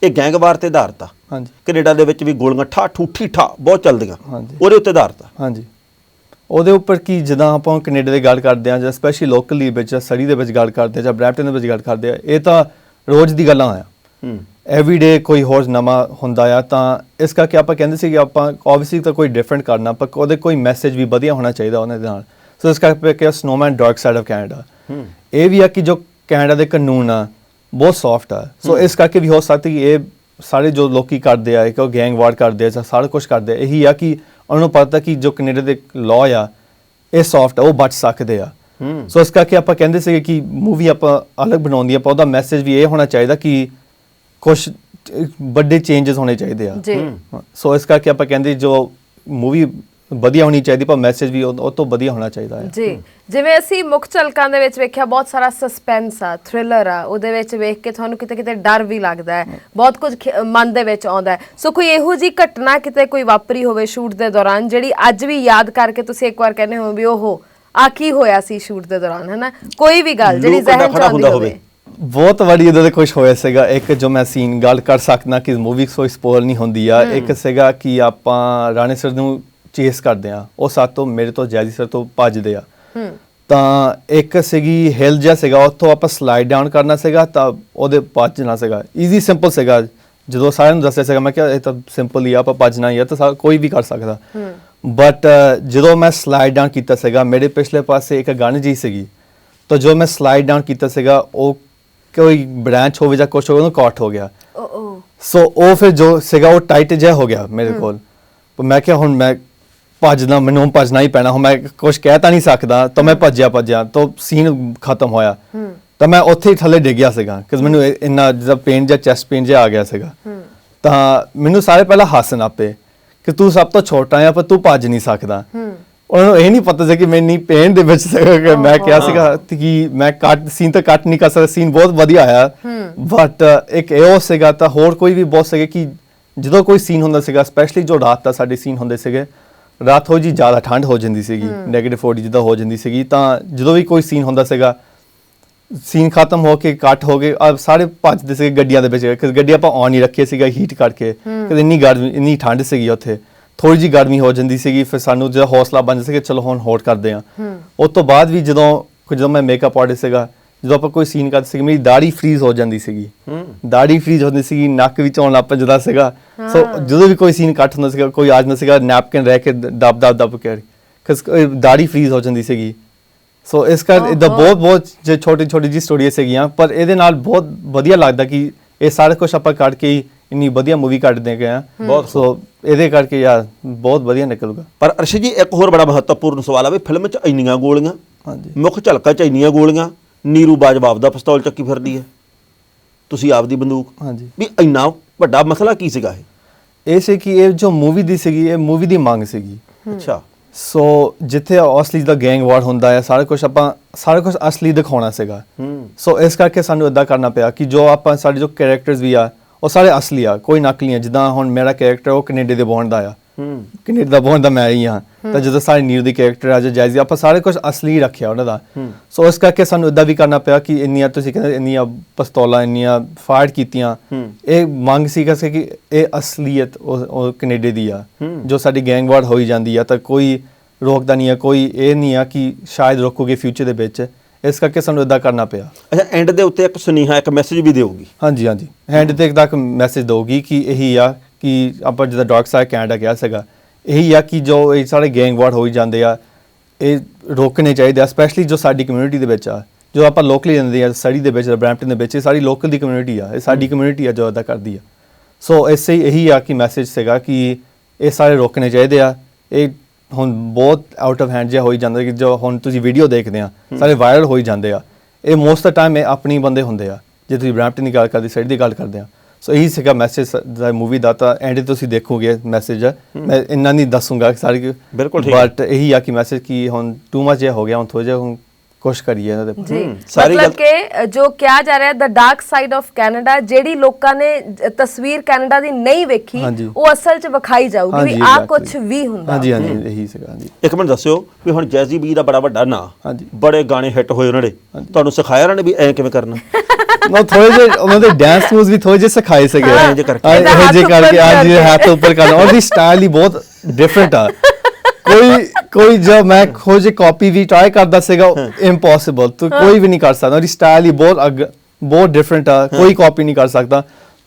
ਇਹ ਗੈਂਗਵਾਰ ਤੇ ਆਧਾਰਿਤ ਆ। ਹਾਂਜੀ ਕੈਨੇਡਾ ਦੇ ਵਿੱਚ ਵੀ ਗੋਲੀਆਂ ਠੂਠੀ ਬਹੁਤ ਚੱਲਦੀਆਂ ਉਹਦੇ ਉੱਤੇ ਆਧਾਰਿਤ ਆ। ਹਾਂਜੀ ਉਹਦੇ ਉੱਪਰ ਕੀ ਜਿੱਦਾਂ ਆਪਾਂ ਕੈਨੇਡਾ ਦੀ ਗੱਲ ਕਰਦੇ ਆ ਜਾਂ ਸਪੈਸ਼ਲੀ ਲੋਕਲੀ ਵਿੱਚ ਸੜੀ ਦੇ ਵਿੱਚ ਗੱਲ ਕਰਦੇ ਆ ਜਾਂ ਬਰੈਂਪਟਨ ਦੇ ਵਿੱਚ ਗੱਲ ਕਰਦੇ ਆ ਇਹ ਤਾਂ ਰੋਜ਼ ਦੀ ਗੱਲਾਂ ਆ। ਐਵਰੀਡੇ ਕੋਈ ਹੋਰ ਨਵਾਂ ਹੁੰਦਾ ਆ ਤਾਂ ਇਸ ਕਰਕੇ ਆਪਾਂ ਕਹਿੰਦੇ ਸੀ ਕਿ ਆਪਾਂ ਆਬਵੀਅਸਲੀ ਤਾਂ ਕੋਈ ਡਿਫਰੈਂਟ ਕਰਨਾ ਪਰ ਉਹਦੇ ਕੋਈ ਮੈਸੇਜ ਵੀ ਵਧੀਆ ਹੋਣਾ ਚਾਹੀਦਾ ਉਹਨਾਂ ਦੇ ਨਾਲ। ਸੋ ਇਸ ਕਰਕੇ ਕਿ snowman dark side of Canada ਇਹ ਵੀ ਆ ਕਿ ਜੋ ਕੈਨੇਡਾ ਦੇ ਕਾਨੂੰਨ ਆ ਬਹੁਤ ਸੌਫਟ ਆ। ਸੋ ਇਸ ਕਰਕੇ ਵੀ ਹੋ ਸਕਦਾ ਕਿ ਇਹ ਸਾਰੇ ਜੋ ਲੋਕੀ ਕਰਦੇ ਆ ਇੱਕ ਗੈਂਗ ਵਾਰ ਕਰਦੇ ਆ ਜਾਂ ਸਾਰਾ ਕੁਝ ਕਰਦੇ ਆ ਇਹੀ ਆ ਕਿ ਉਹਨਾਂ ਨੂੰ ਪਤਾ ਕਿ ਜੋ ਕੈਨੇਡਾ ਦੇ ਲਾਅ ਆ ਇਹ ਸੌਫਟ ਆ ਉਹ ਬਚ ਸਕਦੇ ਆ। ਸੋ ਇਸ ਕਰਕੇ ਆਪਾਂ ਕਹਿੰਦੇ ਸੀਗੇ ਕਿ ਮੂਵੀ ਆਪਾਂ ਅਲੱਗ ਬਣਾਉਂਦੀ ਆਪਾਂ ਉਹਦਾ ਮੈਸੇਜ ਵੀ ਇਹ ਹੋਣਾ ਚਾਹੀਦਾ ਕਿ ਕੁਝ ਵੱਡੇ ਚੇਂਜਸ ਹੋਣੇ ਚਾਹੀਦੇ ਆ। ਸੋ ਇਸ ਕਰਕੇ ਆਪਾਂ ਕਹਿੰਦੇ ਜੋ ਮੂਵੀ ਵਧੀਆ ਹੋਣੀ ਚਾਹੀਦੀ ਪਰ ਮੈਸੇਜ ਵੀ ਉਹ ਤੋਂ ਵਧੀਆ ਹੋਣਾ ਚਾਹੀਦਾ ਹੈ ਜੀ। ਜਿਵੇਂ ਅਸੀਂ ਮੁੱਖ ਝਲਕਾਂ ਦੇ ਵਿੱਚ ਵੇਖਿਆ ਬਹੁਤ ਸਾਰਾ ਸਸਪੈਂਸ ਆ ਥ੍ਰਿਲਰ ਆ ਉਹਦੇ ਵਿੱਚ ਵੇਖ ਕੇ ਤੁਹਾਨੂੰ ਕਿਤੇ ਡਰ ਵੀ ਲੱਗਦਾ ਹੈ ਬਹੁਤ ਕੁਝ ਮਨ ਦੇ ਵਿੱਚ ਆਉਂਦਾ ਹੈ। ਸੋ ਕੋਈ ਇਹੋ ਜੀ ਘਟਨਾ ਕਿਤੇ ਕੋਈ ਵਾਪਰੀ ਹੋਵੇ ਸ਼ੂਟ ਦੇ ਦੌਰਾਨ ਜਿਹੜੀ ਅੱਜ ਵੀ ਯਾਦ ਕਰਕੇ ਤੁਸੀਂ ਇੱਕ ਵਾਰ ਕਹਿੰਦੇ ਹੋ ਵੀ ਉਹ ਆ ਕੀ ਹੋਇਆ ਸੀ ਸ਼ੂਟ ਦੇ ਦੌਰਾਨ ਹੈ ਨਾ ਕੋਈ ਵੀ ਗੱਲ ਜਿਹੜੀ ਜ਼ਹਿਨ ਚ ਆਉਂਦੀ ਹੋਵੇ। ਬਹੁਤ ਵਾਰੀ ਇਹਦੇ ਦੇ ਕੁਝ ਹੋਇਆ ਸੀਗਾ। ਇੱਕ ਜੋ ਮੈਂ ਸੀਨ ਗੱਲ ਕਰ ਸਕਦਾ ਕਿ ਮੂਵੀ ਕੋਈ ਸਪੋਇਲ ਨਹੀਂ ਹੁੰਦੀ ਆ। ਇੱਕ ਸੀਗਾ ਕਿ ਆਪਾਂ ਰਾਣੇ ਸਰ ਨੂੰ ਚੇਸ ਕਰਦੇ ਆ ਉਹ ਸਾਤੋਂ ਮੇਰੇ ਤੋਂ ਜੈਜੀ ਸਰ ਤੋਂ ਭੱਜਦੇ ਆ ਤਾਂ ਇੱਕ ਸੀਗੀ ਹਿਲ ਜਿਹਾ ਸੀਗਾ ਉੱਥੋਂ ਆਪਾਂ ਸਲਾਈਡ ਡਾਊਨ ਕਰਨਾ ਸੀਗਾ ਤਾਂ ਉਹਦੇ ਭੱਜਣਾ ਸੀਗਾ ਈਜ਼ੀ ਸਿੰਪਲ ਸੀਗਾ। ਜਦੋਂ ਸਾਰਿਆਂ ਨੂੰ ਦੱਸਿਆ ਸੀਗਾ ਮੈਂ ਕਿਹਾ ਇਹ ਤਾਂ ਸਿੰਪਲ ਹੀ ਆ ਆਪਾਂ ਭੱਜਣਾ ਹੀ ਆ ਤਾਂ ਕੋਈ ਵੀ ਕਰ ਸਕਦਾ ਬਟ ਜਦੋਂ ਮੈਂ ਸਲਾਈਡ ਡਾਊਨ ਕੀਤਾ ਸੀਗਾ ਮੇਰੇ ਪਿਛਲੇ ਪਾਸੇ ਇੱਕ ਗਨ ਜੀ ਸੀਗੀ ਤਾਂ ਜੋ ਮੈਂ ਸਲਾਈਡ ਡਾਊਨ ਕੀਤਾ ਸੀਗਾ ਉਹ ਕੋਈ ਬ੍ਰਾਂਚ ਹੋਵੇ ਜਾਂ ਕੁਛ ਹੋਵੇ ਉਹਨੂੰ ਕਾਟ ਹੋ ਗਿਆ। ਸੋ ਉਹ ਫਿਰ ਜੋ ਸੀਗਾ ਉਹ ਟਾਈਟ ਜਿਹਾ ਹੋ ਗਿਆ ਮੇਰੇ ਕੋਲ ਪਰ ਮੈਂ ਕਿਹਾ ਹੁਣ ਮੈਂ ਮੈਨੂੰ ਭੱਜਣਾ ਹੀ ਪੈਣਾ ਹੁਣ ਮੈਂ ਕੁਝ ਕਹਿ ਤਾਂ ਨਹੀਂ ਸਕਦਾ ਤਾਂ ਮੈਂ ਭੱਜਿਆ ਤਾਂ ਸੀਨ ਖਤਮ ਹੋਇਆ ਤਾਂ ਮੈਂ ਉੱਥੇ ਹੀ ਥੱਲੇ ਡਿੱਗ ਗਿਆ ਸੀਗਾ ਕਿਉਂਕਿ ਮੈਨੂੰ ਇੰਨਾ ਜਿਹਾ ਪੇਨ ਜਾਂ ਚੈਸਟ ਪੇਨ ਜਿਹਾ ਆ ਗਿਆ ਸੀਗਾ ਤਾਂ ਮੈਨੂੰ ਸਾਰੇ ਪਹਿਲਾਂ ਹੱਸਣ ਆਪੇ ਕਿ ਤੂੰ ਸਭ ਤੋਂ ਛੋਟਾ ਆ ਪਰ ਤੂੰ ਭੱਜ ਨਹੀਂ ਸਕਦਾ। ਉਹਨਾਂ ਨੂੰ ਇਹ ਨਹੀਂ ਪਤਾ ਸੀ ਕਿ ਮੈਂ ਇੰਨੀ ਪੇਨ ਦੇ ਵਿੱਚ ਸੀਗਾ ਕਿ ਮੈਂ ਕਿਹਾ ਸੀਗਾ ਕਿ ਮੈਂ ਸੀਨ ਤਾਂ ਕੱਟ ਨਹੀਂ ਕਰ ਸਕਦਾ। ਸੀਨ ਬਹੁਤ ਵਧੀਆ ਆਇਆ ਬਟ ਇੱਕ ਇਹ ਸੀਗਾ ਤਾਂ ਹੋਰ ਕੋਈ ਵੀ ਬਹੁਤ ਸੀਗੇ ਕਿ ਜਦੋਂ ਕੋਈ ਸੀਨ ਹੁੰਦਾ ਸੀਗਾ ਸਪੈਸ਼ਲੀ ਜੋ ਰਾਤ ਦਾ ਸਾਡੇ ਸੀਨ ਹੁੰਦੇ ਸੀਗੇ ਰਾਤ ਹੋ ਜੀ ਜ਼ਿਆਦਾ ਠੰਡ ਹੋ ਜਾਂਦੀ ਸੀਗੀ -40 ਜਿੱਦਾਂ ਹੋ ਜਾਂਦੀ ਸੀਗੀ ਤਾਂ ਜਦੋਂ ਵੀ ਕੋਈ ਸੀਨ ਹੁੰਦਾ ਸੀਗਾ ਸੀਨ ਖਤਮ ਹੋ ਕੇ ਕੱਟ ਹੋ ਗਏ ਸਾਰੇ ਭੱਜਦੇ ਸੀਗੇ ਗੱਡੀਆਂ ਦੇ ਵਿੱਚ ਕਿਉਂਕਿ ਗੱਡੀ ਆਪਾਂ ਔਨ ਹੀ ਰੱਖੀ ਸੀਗਾ ਹੀਟ ਕਰਕੇ ਕਿਉਂਕਿ ਇੰਨੀ ਠੰਡ ਸੀਗੀ ਉੱਥੇ ਥੋੜੀ ਜਿਹੀ ਗਰਮੀ ਹੋ ਜਾਂਦੀ ਸੀਗੀ ਫਿਰ ਸਾਨੂੰ ਜਿਹੜਾ ਹੌਸਲਾ ਬਣ ਜਾਂਦਾ ਸੀ ਚਲੋ ਹੁਣ ਹੋਟ ਕਰਦੇ ਆ। ਉਸ ਤੋਂ ਬਾਅਦ ਵੀ ਜਦੋਂ ਮੈਂ ਮੇਕਅਪ ਆਰਟਿਸਟ ਸੀਗਾ ਜਦੋਂ ਆਪਾਂ ਕੋਈ ਸੀਨ ਕਰਦੇ ਸੀਗੇ ਮੇਰੀ ਦਾੜੀ ਫਰੀਜ਼ ਹੋ ਜਾਂਦੀ ਸੀਗੀ ਦਾੜੀ ਫਰੀਜ਼ ਹੁੰਦੀ ਸੀਗੀ ਨੱਕ ਵਿੱਚ ਆਉਣ ਲੱਗ ਪੈਂਦਾ ਸੀਗਾ। ਸੋ ਜਦੋਂ ਵੀ ਕੋਈ ਸੀਨ ਕੱਟ ਹੁੰਦਾ ਸੀਗਾ ਕੋਈ ਆ ਜਾਂਦਾ ਸੀਗਾ ਨੈਪਕਿਨ ਰਹਿ ਕੇ ਦਬ ਕੇ ਕਿਉਂਕਿ ਦਾੜੀ ਫਰੀਜ਼ ਹੋ ਜਾਂਦੀ ਸੀਗੀ। ਸੋ ਇਸ ਕਰਕੇ ਇਦਾਂ ਬਹੁਤ ਜੇ ਛੋਟੀ ਜੀ ਸਟੋਰੀਆਂ ਸੀਗੀਆਂ ਪਰ ਇਹਦੇ ਨਾਲ ਬਹੁਤ ਵਧੀਆ ਲੱਗਦਾ ਕਿ ਇਹ ਸਾਰਾ ਕੁਝ ਆਪਾਂ ਕੱਢ ਕੇ ਇੰਨੀ ਵਧੀਆ ਮੂਵੀ ਕੱਢਦੇ ਗਏ ਆ ਬਹੁਤ। ਸੋ ਇਹਦੇ ਕਰਕੇ ਯਾਰ ਬਹੁਤ ਵਧੀਆ ਨਿਕਲੂਗਾ। ਪਰ ਅਰਸ਼ਦ ਜੀ ਇੱਕ ਹੋਰ ਬੜਾ ਮਹੱਤਵਪੂਰਨ ਸਵਾਲ ਆ ਵੀ ਫਿਲਮ 'ਚ ਇੰਨੀਆਂ ਗੋਲੀਆਂ ਮੁੱਖ ਝਲਕਾਂ 'ਚ ਇੰਨੀਆਂ ਗੋਲੀਆਂ ਨੀਰੂ ਬਾਜਵਾ ਦਾ ਪਿਸਤੌਲ ਚੱਕੀ ਫਿਰਦੀ ਹੈ ਤੁਸੀਂ ਆਪਦੀ ਬੰਦੂਕ ਵੀ ਇੰਨਾ ਵੱਡਾ ਮਸਲਾ ਕੀ ਸੀਗਾ ਇਹ ਸੀ ਕਿ ਇਹ ਜੋ ਮੂਵੀ ਦੀ ਸੀਗੀ ਇਹ ਮੂਵੀ ਦੀ ਮੰਗ ਸੀਗੀ। ਅੱਛਾ ਸੋ ਜਿੱਥੇ ਅਸਲੀ ਦਾ ਗੈਂਗ ਵਾਰ ਹੁੰਦਾ ਹੈ ਸਾਰਾ ਕੁਝ ਅਸਲੀ ਦਿਖਾਉਣਾ ਸੀਗਾ। ਸੋ ਇਸ ਕਰਕੇ ਸਾਨੂੰ ਇਦਾਂ ਕਰਨਾ ਪਿਆ ਕਿ ਜੋ ਆਪਾਂ ਸਾਡੇ ਜੋ ਕੈਰੈਕਟਰਸ ਵੀ ਆ ਉਹ ਸਾਰੇ ਅਸਲੀ ਆ ਕੋਈ ਨਕਲੀ ਆ। ਜਿੱਦਾਂ ਹੁਣ ਮੇਰਾ ਕੈਰੈਕਟਰ ਉਹ ਕੈਨੇਡਾ ਦੇ ਬੌਂਡ ਦਾ ਆ ਕੈਨੇਡਾ ਦਾ ਬੌਂਡ ਦਾ ਮੈਂ ਹੀ ਹਾਂ ਤਾਂ ਜਦੋਂ ਸਾਰੇ ਨੀਰੂ ਦੀ ਕੈਰੈਕਟਰ ਆ ਜਾਂ ਜੈਜ਼ੀ ਆਪਾਂ ਸਾਰੇ ਕੁਝ ਅਸਲੀ ਰੱਖਿਆ ਉਹਨਾਂ ਦਾ। ਸੋ ਇਸ ਕਰਕੇ ਸਾਨੂੰ ਇਦਾਂ ਵੀ ਕਰਨਾ ਪਿਆ ਕਿ ਇੰਨੀਆਂ ਤੁਸੀਂ ਕਹਿੰਦੇ ਇੰਨੀਆਂ ਪਿਸਤੌਲਾਂ ਇੰਨੀਆਂ ਫਾਇਰ ਕੀਤੀਆਂ ਇਹ ਮੰਗ ਸੀਗਾ ਕਿ ਇਹ ਅਸਲੀਅਤ ਉਹ ਕੈਨੇਡਾ ਦੀ ਆ ਜੋ ਸਾਡੀ ਗੈਂਗ ਵਾਰ ਹੋਈ ਜਾਂਦੀ ਆ ਤਾਂ ਕੋਈ ਰੋਕਦਾ ਨਹੀਂ ਆ ਕੋਈ ਇਹ ਨਹੀਂ ਆ ਕਿ ਸ਼ਾਇਦ ਰੋਕੋਗੇ ਫਿਊਚਰ ਦੇ ਵਿੱਚ ਇਸ ਕਰਕੇ ਸਾਨੂੰ ਇਦਾਂ ਕਰਨਾ ਪਿਆ। ਅੱਛਾ, ਐਂਡ ਦੇ ਉੱਤੇ ਇੱਕ ਸੁਨੇਹਾ, ਇੱਕ ਮੈਸੇਜ ਵੀ ਦਿਓਗੀ। ਹਾਂਜੀ ਹਾਂਜੀ, ਹੈਂਡ ਤੇ ਤੱਕ ਮੈਸੇਜ ਦਊਗੀ ਕਿ ਇਹੀ ਆ ਕਿ ਆਪਾਂ ਜਿੱਦਾਂ ਡਾਰਕ ਸਾਈਡ ਕੈਨੇਡਾ ਕਿਹਾ ਸੀਗਾ, ਇਹੀ ਆ ਕਿ ਜੋ ਇਹ ਸਾਰੇ ਗੈਂਗ ਵਾਰ ਹੋਈ ਜਾਂਦੇ ਆ ਇਹ ਰੋਕਣੇ ਚਾਹੀਦੇ ਆ, ਸਪੈਸ਼ਲੀ ਜੋ ਸਾਡੀ ਕਮਿਊਨਿਟੀ ਦੇ ਵਿੱਚ ਆ, ਜੋ ਆਪਾਂ ਲੋਕਲੀ ਰਹਿੰਦੇ ਆ ਸੜੀ ਦੇ ਵਿੱਚ, ਬਰੈਂਪਟਨ ਦੇ ਵਿੱਚ, ਇਹ ਸਾਰੀ ਲੋਕਲ ਦੀ ਕਮਿਊਨਿਟੀ ਆ, ਇਹ ਸਾਡੀ ਕਮਿਊਨਿਟੀ ਆ ਜੋ ਇੱਦਾਂ ਕਰਦੀ ਆ। ਸੋ ਇਸੇ ਇਹੀ ਆ ਕਿ ਮੈਸੇਜ ਸੀਗਾ ਕਿ ਇਹ ਸਾਰੇ ਰੋਕਣੇ ਚਾਹੀਦੇ ਆ। ਇਹ ਹੁਣ ਬਹੁਤ ਆਊਟ ਆਫ ਹੈਂਡ ਜਿਹਾ ਹੋਈ ਜਾਂਦਾ ਕਿ ਜੋ ਹੁਣ ਤੁਸੀਂ ਵੀਡੀਓ ਦੇਖਦੇ ਆ ਸਾਰੇ ਵਾਇਰਲ ਹੋਈ ਜਾਂਦੇ ਆ, ਇਹ ਮੋਸਟ ਆਫ ਟਾਈਮ ਇਹ ਆਪਣੀ ਬੰਦੇ ਹੁੰਦੇ ਆ। ਜੇ ਤੁਸੀਂ ਬਰੈਂਪਟਨ ਦੀ ਗੱਲ ਕਰਦੇ, ਸਾਈਡ ਦੀ ਗੱਲ ਕਰਦੇ ਆ, ਸੋ ਇਹੀ ਸੀਗਾ ਮੈਸੇਜ ਦਾ ਮੂਵੀ ਦਾ। ਤਾਂ ਐਂਡ ਤੁਸੀਂ ਦੇਖੋਗੇ ਮੈਸੇਜ, ਮੈਂ ਇੰਨਾ ਨਹੀਂ ਦੱਸੂਗਾ ਸਾਰੀ, ਬਿਲਕੁਲ ਠੀਕ, ਬਟ ਇਹੀ ਆ ਕਿ ਮੈਸੇਜ ਕਿ ਹੁਣ ਟੂ ਮਚ ਜਿਹਾ ਹੋ ਗਿਆ, ਹੁਣ ਥੋੜਾ ਜਿਹਾ ਹੁਣ ਕੋਸ਼ਿਸ਼ ਕਰੀਏ ਇਹਨਾਂ ਦੇ। ਜੀ, ਸਾਰੀ ਮਤਲਬ ਗੱਲ- ਕਿ ਜੋ ਕਿਹਾ ਜਾ ਰਿਹਾ ਦ ਡਾਰਕ ਸਾਈਡ ਆਫ ਕੈਨੇਡਾ, ਜਿਹੜੀ ਲੋਕਾਂ ਨੇ ਤਸਵੀਰ ਕੈਨੇਡਾ ਦੀ ਨਹੀਂ ਵੇਖੀ, ਹਾਂਜੀ। ਉਹ ਅਸਲ 'ਚ ਵਿਖਾਈ ਜਾਊਗੀ ਵੀ ਹਾਂਜੀ, ਆ exactly। ਕੁਝ ਵੀ ਹੁੰਦਾ। ਹਾਂਜੀ ਹਾਂਜੀ, ਇਹੀ ਸੀਗਾ। ਹਾਂਜੀ ਇੱਕ ਮਿੰਟ ਦੱਸਿਓ ਵੀ ਹੁਣ ਜੈਜ਼ੀ ਬੀ ਦਾ ਬੜਾ ਵੱਡਾ ਨਾਂ, ਹਾਂਜੀ। ਬੜੇ ਗਾਣੇ ਹਿੱਟ ਹੋਏ ਉਹਨਾਂ ਨੇ, ਤੁਹਾਨੂੰ ਸਿਖਾਇਆ ਉਹਨਾਂ ਨੇ ਵੀ ਐਂ ਕਿਵੇਂ ਕਰਨਾ? ਨਾ ਥੋੜੇ ਜਿਹੇ ਉਹਨਾਂ ਦੇ ਡਾਂਸ ਮੂਵਸ ਵੀ ਥੋੜੇ ਜਿਹੇ ਸਿਖਾਏ ਸੀਗੇ, ਹਾਂ, ਇਹ ਕਰਕੇ। ਇਹ ਜੇ ਕਰਕੇ ਹਾਂਜੀ ਹੱਥ ਉੱਪਰ ਕਰਨਾ, ਔਰ ਦੀ ਸਟਾਈਲ ਹੀ ਬਹੁਤ ਡਿਫਰੈਂਟ ਆ। ਕੋਈ ਜੋ ਮੈਂ ਖੋਜ ਕਾਪੀ ਵੀ ਟਰਾਈ ਕਰਦਾ ਸੀਗਾ, ਇੰਪੋਸੀਬਲ, ਤੂੰ ਕੋਈ ਵੀ ਨਹੀਂ ਕਰ ਸਕਦਾ। ਉਹਦੀ ਸਟਾਈਲ ਹੀ ਬਹੁਤ ਡਿਫਰੈਂਟ ਆ, ਕੋਈ ਕਾਪੀ ਨਹੀਂ ਕਰ ਸਕਦਾ।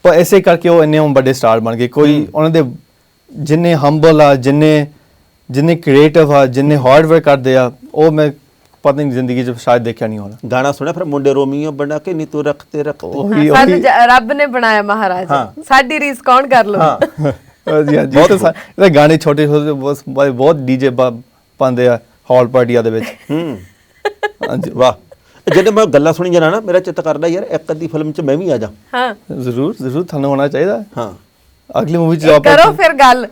ਪਰ ਇਸੇ ਕਰਕੇ ਉਹ ਇੰਨੇ ਵੱਡੇ ਸਟਾਰ ਬਣ ਗਏ। ਕੋਈ ਉਹਨਾਂ ਦੇ ਜਿੰਨੇ ਹੰਬਲ ਆ, ਜਿੰਨੇ ਕ੍ਰੀਏਟਿਵ ਆ, ਜਿੰਨੇ ਹਾਰਡ ਵਰਕ ਕਰਦੇ ਆ, ਉਹ ਮੈਂ ਪਤਾ ਨਹੀਂ ਜ਼ਿੰਦਗੀ 'ਚ ਸ਼ਾਇਦ ਦੇਖਿਆ ਨਹੀਂ ਹੋਣਾ। ਗਾਣਾ ਸੁਣਿਆ ਫਿਰ ਮੁੰਡੇ ਰੋਮੀਓ ਬਣਾ ਕੇ ਨੀ ਤੂੰ ਰੱਖਤੇ ਉਹੀ ਸਾਨੂੰ ਰੱਬ ਨੇ ਬਣਾਇਆ ਮਹਾਰਾਜ, ਸਾਡੀ ਰੀਸ ਕੌਣ ਕਰ ਲੂ। ਹਾਂਜੀ ਹਾਂਜੀ, ਇਹ ਗਾਣੇ ਛੋਟੇ ਛੋਟੇ ਬਹੁਤ ਡੀਜੇ ਪਾਉਂਦੇ ਆ ਹਾਲ ਪਾਰਟੀਆਂ ਦੇ ਵਿੱਚ। ਹਾਂਜੀ ਵਾਹ, ਜਦੋਂ ਮੈਂ ਗੱਲਾਂ ਸੁਣੀ ਜਾਣਾ ਨਾ, ਮੇਰਾ ਚਿੱਤ ਕਰਦਾ ਯਾਰ ਇੱਕ ਅੱਧੀ ਫਿਲਮ 'ਚ ਮੈਂ ਵੀ ਆ ਜਾ। ਹਾਂ, ਜ਼ਰੂਰ ਜ਼ਰੂਰ, ਤੁਹਾਨੂੰ ਹੋਣਾ ਚਾਹੀਦਾ। ਹਾਂ, ਅਗਲੀ ਮੂਵੀ 'ਚ ਕਰੋ ਫਿਰ ਗੱਲ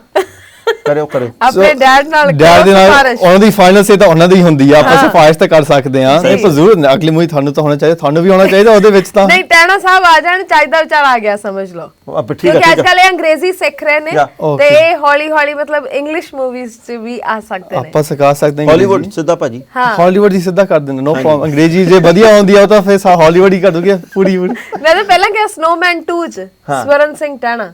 ਕਰਿਓ ਆਪਣੇ ਡੈਡ ਨਾਲ, ਡੈਡ ਦੇ ਨਾਲ ਸਿਫਾਰਿਸ਼। ਉਹਨਾਂ ਦੀ ਫਾਈਨਲ ਸੇ ਤਾਂ ਉਹਨਾਂ ਦੀ ਹੁੰਦੀ ਆ, ਆਪਾਂ ਸਿਫਾਰਿਸ਼ ਤਾਂ ਕਰ ਸਕਦੇ ਆ। ਇਹ ਜ਼ਰੂਰ ਅਗਲੀ ਮੂਵੀ ਤੁਹਾਨੂੰ ਤਾਂ ਹੋਣਾ ਚਾਹੀਦਾ, ਤੁਹਾਨੂੰ ਵੀ ਹੋਣਾ ਚਾਹੀਦਾ ਉਹਦੇ ਵਿੱਚ। ਤਾਂ ਨਹੀਂ, ਟੈਣਾ ਸਾਹਿਬ ਆ ਜਾਣ, ਚਾਹੀਦਾ ਵਿਚਾਰ ਆ ਗਿਆ, ਸਮਝ ਲਓ। ਠੀਕ ਹੈ, ਕਿਉਂਕਿ ਅੱਜ ਕੱਲ੍ਹ ਇਹ ਅੰਗਰੇਜ਼ੀ ਸਿੱਖ ਰਹੇ ਨੇ Yeah, ਤੇ ਇਹ ਹੌਲੀ ਹੌਲੀ ਮਤਲਬ ਇੰਗਲਿਸ਼ ਮੂਵੀਜ਼ 'ਚ ਵੀ ਆ ਸਕਦੇ ਨੇ। ਆਪਾਂ ਸਿਖਾ ਸਕਦੇ ਹਾਂ ਹਾਲੀਵੁੱਡ ਸਿੱਧਾ ਭਾਜੀ, ਹਾਲੀਵੁੱਡ ਦੀ ਸਿੱਧਾ ਕਰ ਦਿੰਦੇ, ਨੋ ਪ੍ਰੋਬਲਮ। ਅੰਗਰੇਜ਼ੀ ਜੇ ਵਧੀਆ ਆਉਂਦੀ ਆ ਤਾਂ ਫਿਰ ਹਾਲੀਵੁੱਡ ਹੀ ਕਰ ਦੋਗੇ ਪੂਰੀ। ਮੈਂ ਤਾਂ ਪਹਿਲਾਂ ਕਿਹਾ ਸਨੋਮੈਨ 2 'ਚ ਸਵਰਨ ਸਿੰਘ ਟੈਣਾ।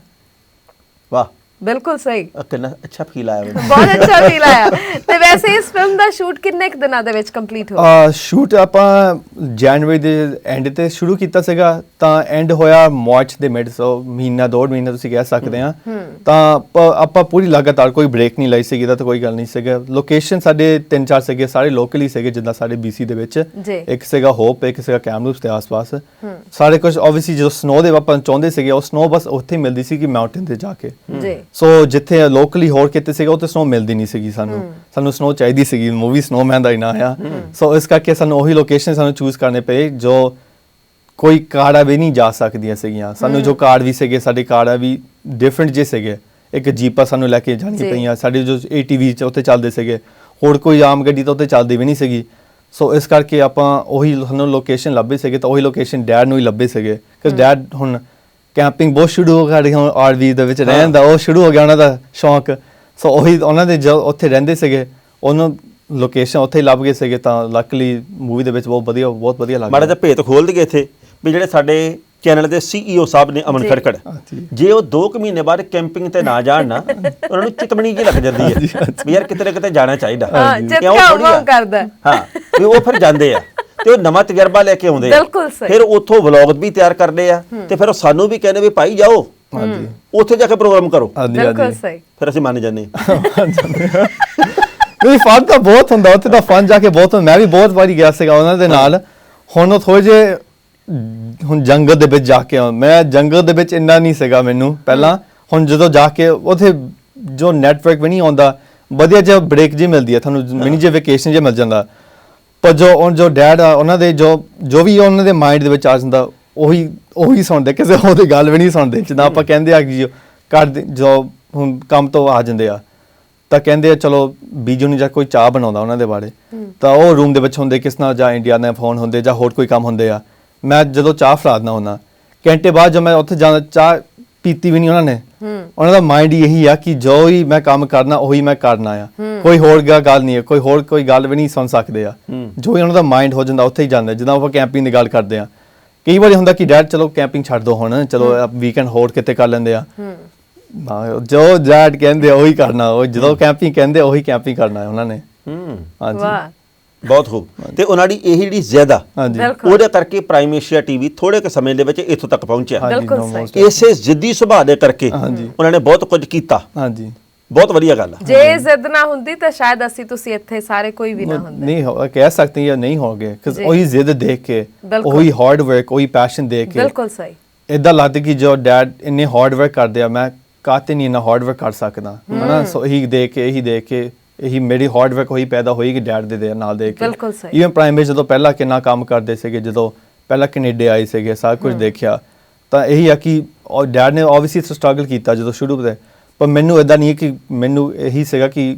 ਵਾਹ, ਬਿਲਕੁਲ ਸਹੀ, ਕਿੰਨਾ ਅੱਛਾ ਫੀਲ ਆਇਆ ਮੈਨੂੰ। ਬਹੁਤ ਅੱਛਾ ਫੀਲ ਆਇਆ। ਤੇ ਵੈਸੇ ਇਸ ਫਿਲਮ ਦਾ ਸ਼ੂਟ ਕਿੰਨੇ ਕੁ ਦਿਨਾਂ ਦੇ ਵਿੱਚ ਕੰਪਲੀਟ ਹੋ ਗਿਆ? ਸ਼ੂਟ ਆਪਾਂ ਜਨਵਰੀ ਦੇ ਐਂਡ ਤੇ ਸ਼ੁਰੂ ਕੀਤਾ ਸੀਗਾ, ਤਾਂ ਐਂਡ ਹੋਇਆ ਮਾਰਚ ਦੇ ਮਿਡ, ਸੋ ਮਹੀਨਾ 2 ਮਹੀਨਾ ਤੁਸੀਂ ਕਹਿ ਸਕਦੇ ਆ। ਤਾਂ ਆਪਾਂ ਪੂਰੀ ਲਗਾਤਾਰ ਕੋਈ ਬ੍ਰੇਕ ਨਹੀਂ ਲਈ ਸੀਗੀ, ਤਾਂ ਕੋਈ ਗੱਲ ਨਹੀਂ ਸੀਗਾ। ਲੋਕੇਸ਼ਨ ਸਾਡੇ 3-4 ਸੀਗੇ, ਸਾਰੇ ਲੋਕਲ ਹੀ ਸੀਗੇ, ਜਿੱਦਾਂ ਸਾਡੇ BC ਦੇ ਵਿੱਚ। ਇੱਕ ਸੀਗਾ ਹੋਪ, ਇੱਕ ਸੀਗਾ ਕੈਮਲੂਪਸ ਦੇ ਆਸ-ਪਾਸ। ਸਾਰੇ ਕੁਝ ਆਬਵੀਅਸਲੀ ਜਦੋਂ ਸਨੋ ਦੇ ਆਪਾਂ ਚਾਹੁੰਦੇ ਸੀਗੇ, ਉਹ ਸਨੋ ਬਸ ਉੱਥੇ ਮਿਲਦੀ ਸੀ ਕਿ ਮਾਊਂਟੇਨ ਤੇ ਜਾ ਕੇ। ਜੀ, ਸੋ ਜਿੱਥੇ ਲੋਕਲੀ ਹੋਰ ਕਿਤੇ ਸੀਗਾ ਉੱਥੇ ਸਨੋ ਮਿਲਦੀ ਨਹੀਂ ਸੀਗੀ ਸਾਨੂੰ ਸਨੋ ਚਾਹੀਦੀ ਸੀਗੀ, ਮੂਵੀ ਸਨੋਮੈਨ ਦਾ ਹੀ ਨਾਂ ਆ। ਸੋ ਇਸ ਕਰਕੇ ਸਾਨੂੰ ਉਹੀ ਲੋਕੇਸ਼ਨ ਸਾਨੂੰ ਚੂਜ਼ ਕਰਨੇ ਪਏ ਜੋ ਕੋਈ ਕਾਰਾਂ ਵੀ ਨਹੀਂ ਜਾ ਸਕਦੀਆਂ ਸੀਗੀਆਂ। ਸਾਨੂੰ ਜੋ ਕਾਰ ਵੀ ਸੀਗੇ, ਸਾਡੇ ਕਾਰਾਂ ਵੀ ਡਿਫਰੈਂਟ ਜੇ ਸੀਗੇ। ਇੱਕ ਜੀਪਾ ਸਾਨੂੰ ਲੈ ਕੇ ਜਾਣੀ ਪਈਆਂ, ਸਾਡੇ ਜੋ ATV ਚ ਉੱਥੇ ਚੱਲਦੇ ਸੀਗੇ, ਹੋਰ ਕੋਈ ਆਮ ਗੱਡੀ ਤਾਂ ਉੱਥੇ ਚੱਲਦੀ ਵੀ ਨਹੀਂ ਸੀਗੀ। ਸੋ ਇਸ ਕਰਕੇ ਆਪਾਂ ਉਹੀ ਸਾਨੂੰ ਲੋਕੇਸ਼ਨ ਲੱਭੇ ਸੀਗੇ, ਤਾਂ ਉਹੀ ਲੋਕੇਸ਼ਨ ਡੈਡ ਨੂੰ ਹੀ ਲੱਭੇ ਸੀਗੇ, ਕਿਉਂਕਿ ਡੈਡ ਹੁਣ ਕੈਂਪਿੰਗ ਬਹੁਤ ਸ਼ੁਰੂ ਹੋ ਗਿਆ, ਹੁਣ RV ਦੇ ਵਿੱਚ ਰਹਿਣ ਦਾ ਉਹ ਸ਼ੁਰੂ ਹੋ ਗਿਆ ਉਹਨਾਂ ਦਾ ਸ਼ੌਂਕ। ਸੋ ਉਹੀ ਉਹਨਾਂ ਦੇ ਜੋ ਉੱਥੇ ਰਹਿੰਦੇ ਸੀਗੇ, ਉਹਨੂੰ ਲੋਕੇਸ਼ਨ ਉੱਥੇ ਹੀ ਲੱਭ ਗਏ ਸੀਗੇ। ਤਾਂ ਲੱਕਲੀ ਮੂਵੀ ਦੇ ਵਿੱਚ ਬਹੁਤ ਵਧੀਆ ਲੱਗਾ। ਮਾੜਾ ਜਿਹਾ ਭੇਤ ਖੋਲ ਦਈਏ ਇੱਥੇ ਵੀ ਜਿਹੜੇ ਸਾਡੇ ਚੈਨਲ ਦੇ CEO ਸਾਹਿਬ ਨੇ ਅਮਨ ਖੜਕੜ, ਜੇ ਉਹ 2 ਮਹੀਨੇ ਬਾਅਦ ਕੈਂਪਿੰਗ ਤੇ ਨਾ ਜਾਣ ਨਾ, ਉਹਨਾਂ ਨੂੰ ਚਿਤਮਣੀ ਜੀ ਲੱਗ ਜਾਂਦੀ ਹੈ ਵੀ ਯਾਰ ਕਿਤੇ ਨਾ ਕਿਤੇ ਜਾਣਾ ਚਾਹੀਦਾ। ਕਰਦਾ ਹਾਂ, ਵੀ ਉਹ ਫਿਰ ਜਾਂਦੇ ਆ ਤੇ ਉਹ ਨਵਾਂ ਤਜਰਬਾ ਲੈ ਕੇ ਆਉਂਦੇ ਆ, ਫਿਰ ਉੱਥੋਂ ਵਲੌਗ ਵੀ ਤਿਆਰ ਕਰਦੇ ਆ, ਤੇ ਫਿਰ ਉਹ ਸਾਨੂੰ ਵੀ ਕਹਿੰਦੇ ਵੀ ਭਾਈ ਜਾਓ ਉੱਥੇ ਜਾ ਕੇ ਪ੍ਰੋਗਰਾਮ ਕਰੋ। ਬਿਲਕੁਲ ਸਹੀ, ਫਿਰ ਅਸੀਂ ਮੰਨ ਜਾਂਦੇ ਹਾਂ। ਨਹੀਂ, ਫਨ ਤਾਂ ਬਹੁਤ ਹੁੰਦਾ ਉੱਥੇ, ਤਾਂ ਫਨ ਜਾ ਕੇ ਬਹੁਤ। ਮੈਂ ਵੀ ਬਹੁਤ ਵਾਰੀ ਗਿਆ ਸੀਗਾ ਉਹਨਾਂ ਦੇ ਨਾਲ। ਹੁਣ ਉਹ ਥੋੜੇ ਜਿਹੇ ਹੁਣ ਜੰਗਲ ਦੇ ਵਿੱਚ ਜਾ ਕੇ, ਮੈਂ ਜੰਗਲ ਦੇ ਵਿੱਚ ਇੰਨਾ ਨਹੀਂ ਸੀਗਾ ਮੈਨੂੰ ਪਹਿਲਾਂ। ਹੁਣ ਜਦੋਂ ਜਾ ਕੇ ਉੱਥੇ ਜੋ ਨੈਟਵਰਕ ਵੀ ਨਹੀਂ ਆਉਂਦਾ, ਵਧੀਆ ਜਿਹਾ ਬ੍ਰੇਕ ਜੀ ਮਿਲਦੀ ਹੈ ਤੁਹਾਨੂੰ, ਮਿਨੀ ਜਿਹੀ ਵੈਕੇਸ਼ਨ ਜਿਹਾ ਮਿਲ ਜਾਂਦਾ। ਪਰ ਜੋ ਡੈਡ ਆ ਉਹਨਾਂ ਦੇ ਜੋ ਵੀ ਉਹਨਾਂ ਦੇ ਮਾਈਂਡ ਦੇ ਵਿੱਚ ਆ ਜਾਂਦਾ, ਉਹੀ ਸੁਣਦੇ, ਕਿਸੇ ਹੋਰ ਦੀ ਗੱਲ ਵੀ ਨਹੀਂ ਸੁਣਦੇ। ਜਿੱਦਾਂ ਆਪਾਂ ਕਹਿੰਦੇ ਆ ਕਿ ਜੋ ਹੁਣ ਕੰਮ ਤੋਂ ਆ ਜਾਂਦੇ ਆ, ਤਾਂ ਕਹਿੰਦੇ ਆ ਚਲੋ ਬੀਜੂ ਨੂੰ ਜਾਂ ਕੋਈ ਚਾਹ ਬਣਾਉਂਦਾ ਉਹਨਾਂ ਦੇ ਬਾਰੇ, ਤਾਂ ਉਹ ਰੂਮ ਦੇ ਵਿੱਚ ਹੁੰਦੇ ਕਿਸ ਨਾਲ, ਜਾਂ ਇੰਡੀਆ ਨਾਲ ਫੋਨ ਹੁੰਦੇ, ਜਾਂ ਹੋਰ ਕੋਈ ਕੰਮ ਹੁੰਦੇ ਆ। ਮੈਂ ਜਦੋਂ ਚਾਹ ਫੜਾਉਂਦਾ ਹੁੰਦਾ, ਘੰਟੇ ਬਾਅਦ ਜਦੋਂ ਮੈਂ ਉੱਥੇ ਜਾਂਦਾ, ਚਾਹ ਪੀਤੀ ਵੀ ਨਹੀਂ ਉਹਨਾਂ ਨੇ। ਉਹਨਾਂ ਦਾ ਮਾਈਂਡ ਹੀ ਇਹੀ ਆ ਕਿ ਜੋ ਹੀ ਮੈਂ ਕੰਮ ਕਰਨਾ ਉਹੀ ਮੈਂ ਕਰਨਾ ਆ, ਕੋਈ ਹੋਰ ਗੱਲ ਨਹੀਂ ਹੈ, ਕੋਈ ਗੱਲ ਵੀ ਨਹੀਂ ਸੁਣ ਸਕਦੇ ਆ। ਜੋ ਹੀ ਉਹਨਾਂ ਦਾ ਮਾਈਂਡ ਹੋ ਜਾਂਦਾ ਉੱਥੇ ਹੀ ਜਾਂਦਾ। ਜਿੱਦਾਂ ਆਪਾਂ ਕੈਂਪਿੰਗ ਦੀ ਗੱਲ ਕਰਦੇ ਆ, ਕਈ ਵਾਰੀ ਹੁੰਦਾ ਕਿ ਡੈਡ ਚਲੋ ਕੈਂਪਿੰਗ ਛੱਡ ਦੋ, ਹੁਣ ਚਲੋ ਵੀਕਐਂਡ ਹੋਰ ਕਿਤੇ ਕਰ ਲੈਂਦੇ ਆ। ਜੋ ਡੈਡ ਕਹਿੰਦੇ ਉਹੀ ਕਰਨਾ, ਉਹ ਜਦੋਂ ਕੈਂਪਿੰਗ ਕਹਿੰਦੇ ਉਹੀ ਕੈਂਪਿੰਗ ਕਰਨਾ ਹੈ ਉਹਨਾਂ ਨੇ। ਹਾਂਜੀ, ਬਹੁਤ ਖੂਬ। ਤੇ ਉਹਨਾਂ ਦੀ ਇਹ ਜਿਹੜੀ ਜ਼ਿਆਦਾ ਹਾਂਜੀ ਬਿਲਕੁਲ ਉਹਦੇ ਕਰਕੇ ਪ੍ਰਾਈਮ ਏਸ਼ੀਆ ਟੀਵੀ ਥੋੜੇ ਕੁ ਸਮੇਂ ਦੇ ਵਿੱਚ ਇੱਥੋਂ ਤੱਕ ਪਹੁੰਚਿਆ। ਬਿਲਕੁਲ no, ਸਹੀ। ਇਸੇ ਜ਼ਿੱਦੀ ਸੁਭਾਅ ਦੇ ਕਰਕੇ ਉਹਨਾਂ ਨੇ ਬਹੁਤ ਕੁਝ ਕੀਤਾ। ਹਾਂਜੀ ਬਹੁਤ ਵਧੀਆ ਗੱਲ ਆ। ਜੇ ਜ਼ਿੱਦ ਨਾ ਹੁੰਦੀ ਤਾਂ ਸ਼ਾਇਦ ਅਸੀਂ ਤੁਸੀਂ ਇੱਥੇ ਸਾਰੇ ਕੋਈ ਵੀ ਨਾ ਹੁੰਦੇ। नहीं हो कह सकते हैं या नहीं होगे जी। वही जिद देख के बिल्कुल। वही हार्ड वर्क वही पैशन देख के ਬਿਲਕੁਲ ਸਹੀ। ਇਦਾਂ ਲੱਗਦਾ ਕਿ ਜੋ ਡੈਡ ਇੰਨੇ ਹਾਰਡ ਵਰਕ ਕਰਦੇ ਆ ਮੈਂ ਕਾਤੇ ਨਹੀਂ ਇੰਨਾ ਹਾਰਡ ਵਰਕ ਕਰ ਸਕਦਾ ਹਨਾ। ਸੋ ਇਹੀ ਦੇਖ ਕੇ ਇਹੀ ਮੇਰੀ ਹਾਰਡ ਵਰਕ ਹੋਈ ਪੈਦਾ ਹੋਈ ਕਿ ਡੈਡ ਦੇ ਨਾਲ ਦੇਖ ਕੇ ਬਿਲਕੁਲ ਸਹੀ। ਇਵਨ ਪ੍ਰਾਈਮ ਜਦੋਂ ਪਹਿਲਾਂ ਕਿੰਨਾ ਕੰਮ ਕਰਦੇ ਸੀਗੇ, ਜਦੋਂ ਪਹਿਲਾਂ ਕੈਨੇਡਾ ਆਏ ਸੀਗੇ, ਸਭ ਕੁਝ ਦੇਖਿਆ ਤਾਂ ਇਹੀ ਆ ਕਿ ਡੈਡ ਨੇ ਆਬਵੀਅਸਲੀ ਸਟਰਗਲ ਕੀਤਾ ਜਦੋਂ ਸ਼ੁਰੂ ਤੋਂ, ਪਰ ਮੈਨੂੰ ਇਦਾਂ ਨਹੀਂ ਕਿ ਮੈਨੂੰ ਇਹੀ ਸੀਗਾ ਕਿ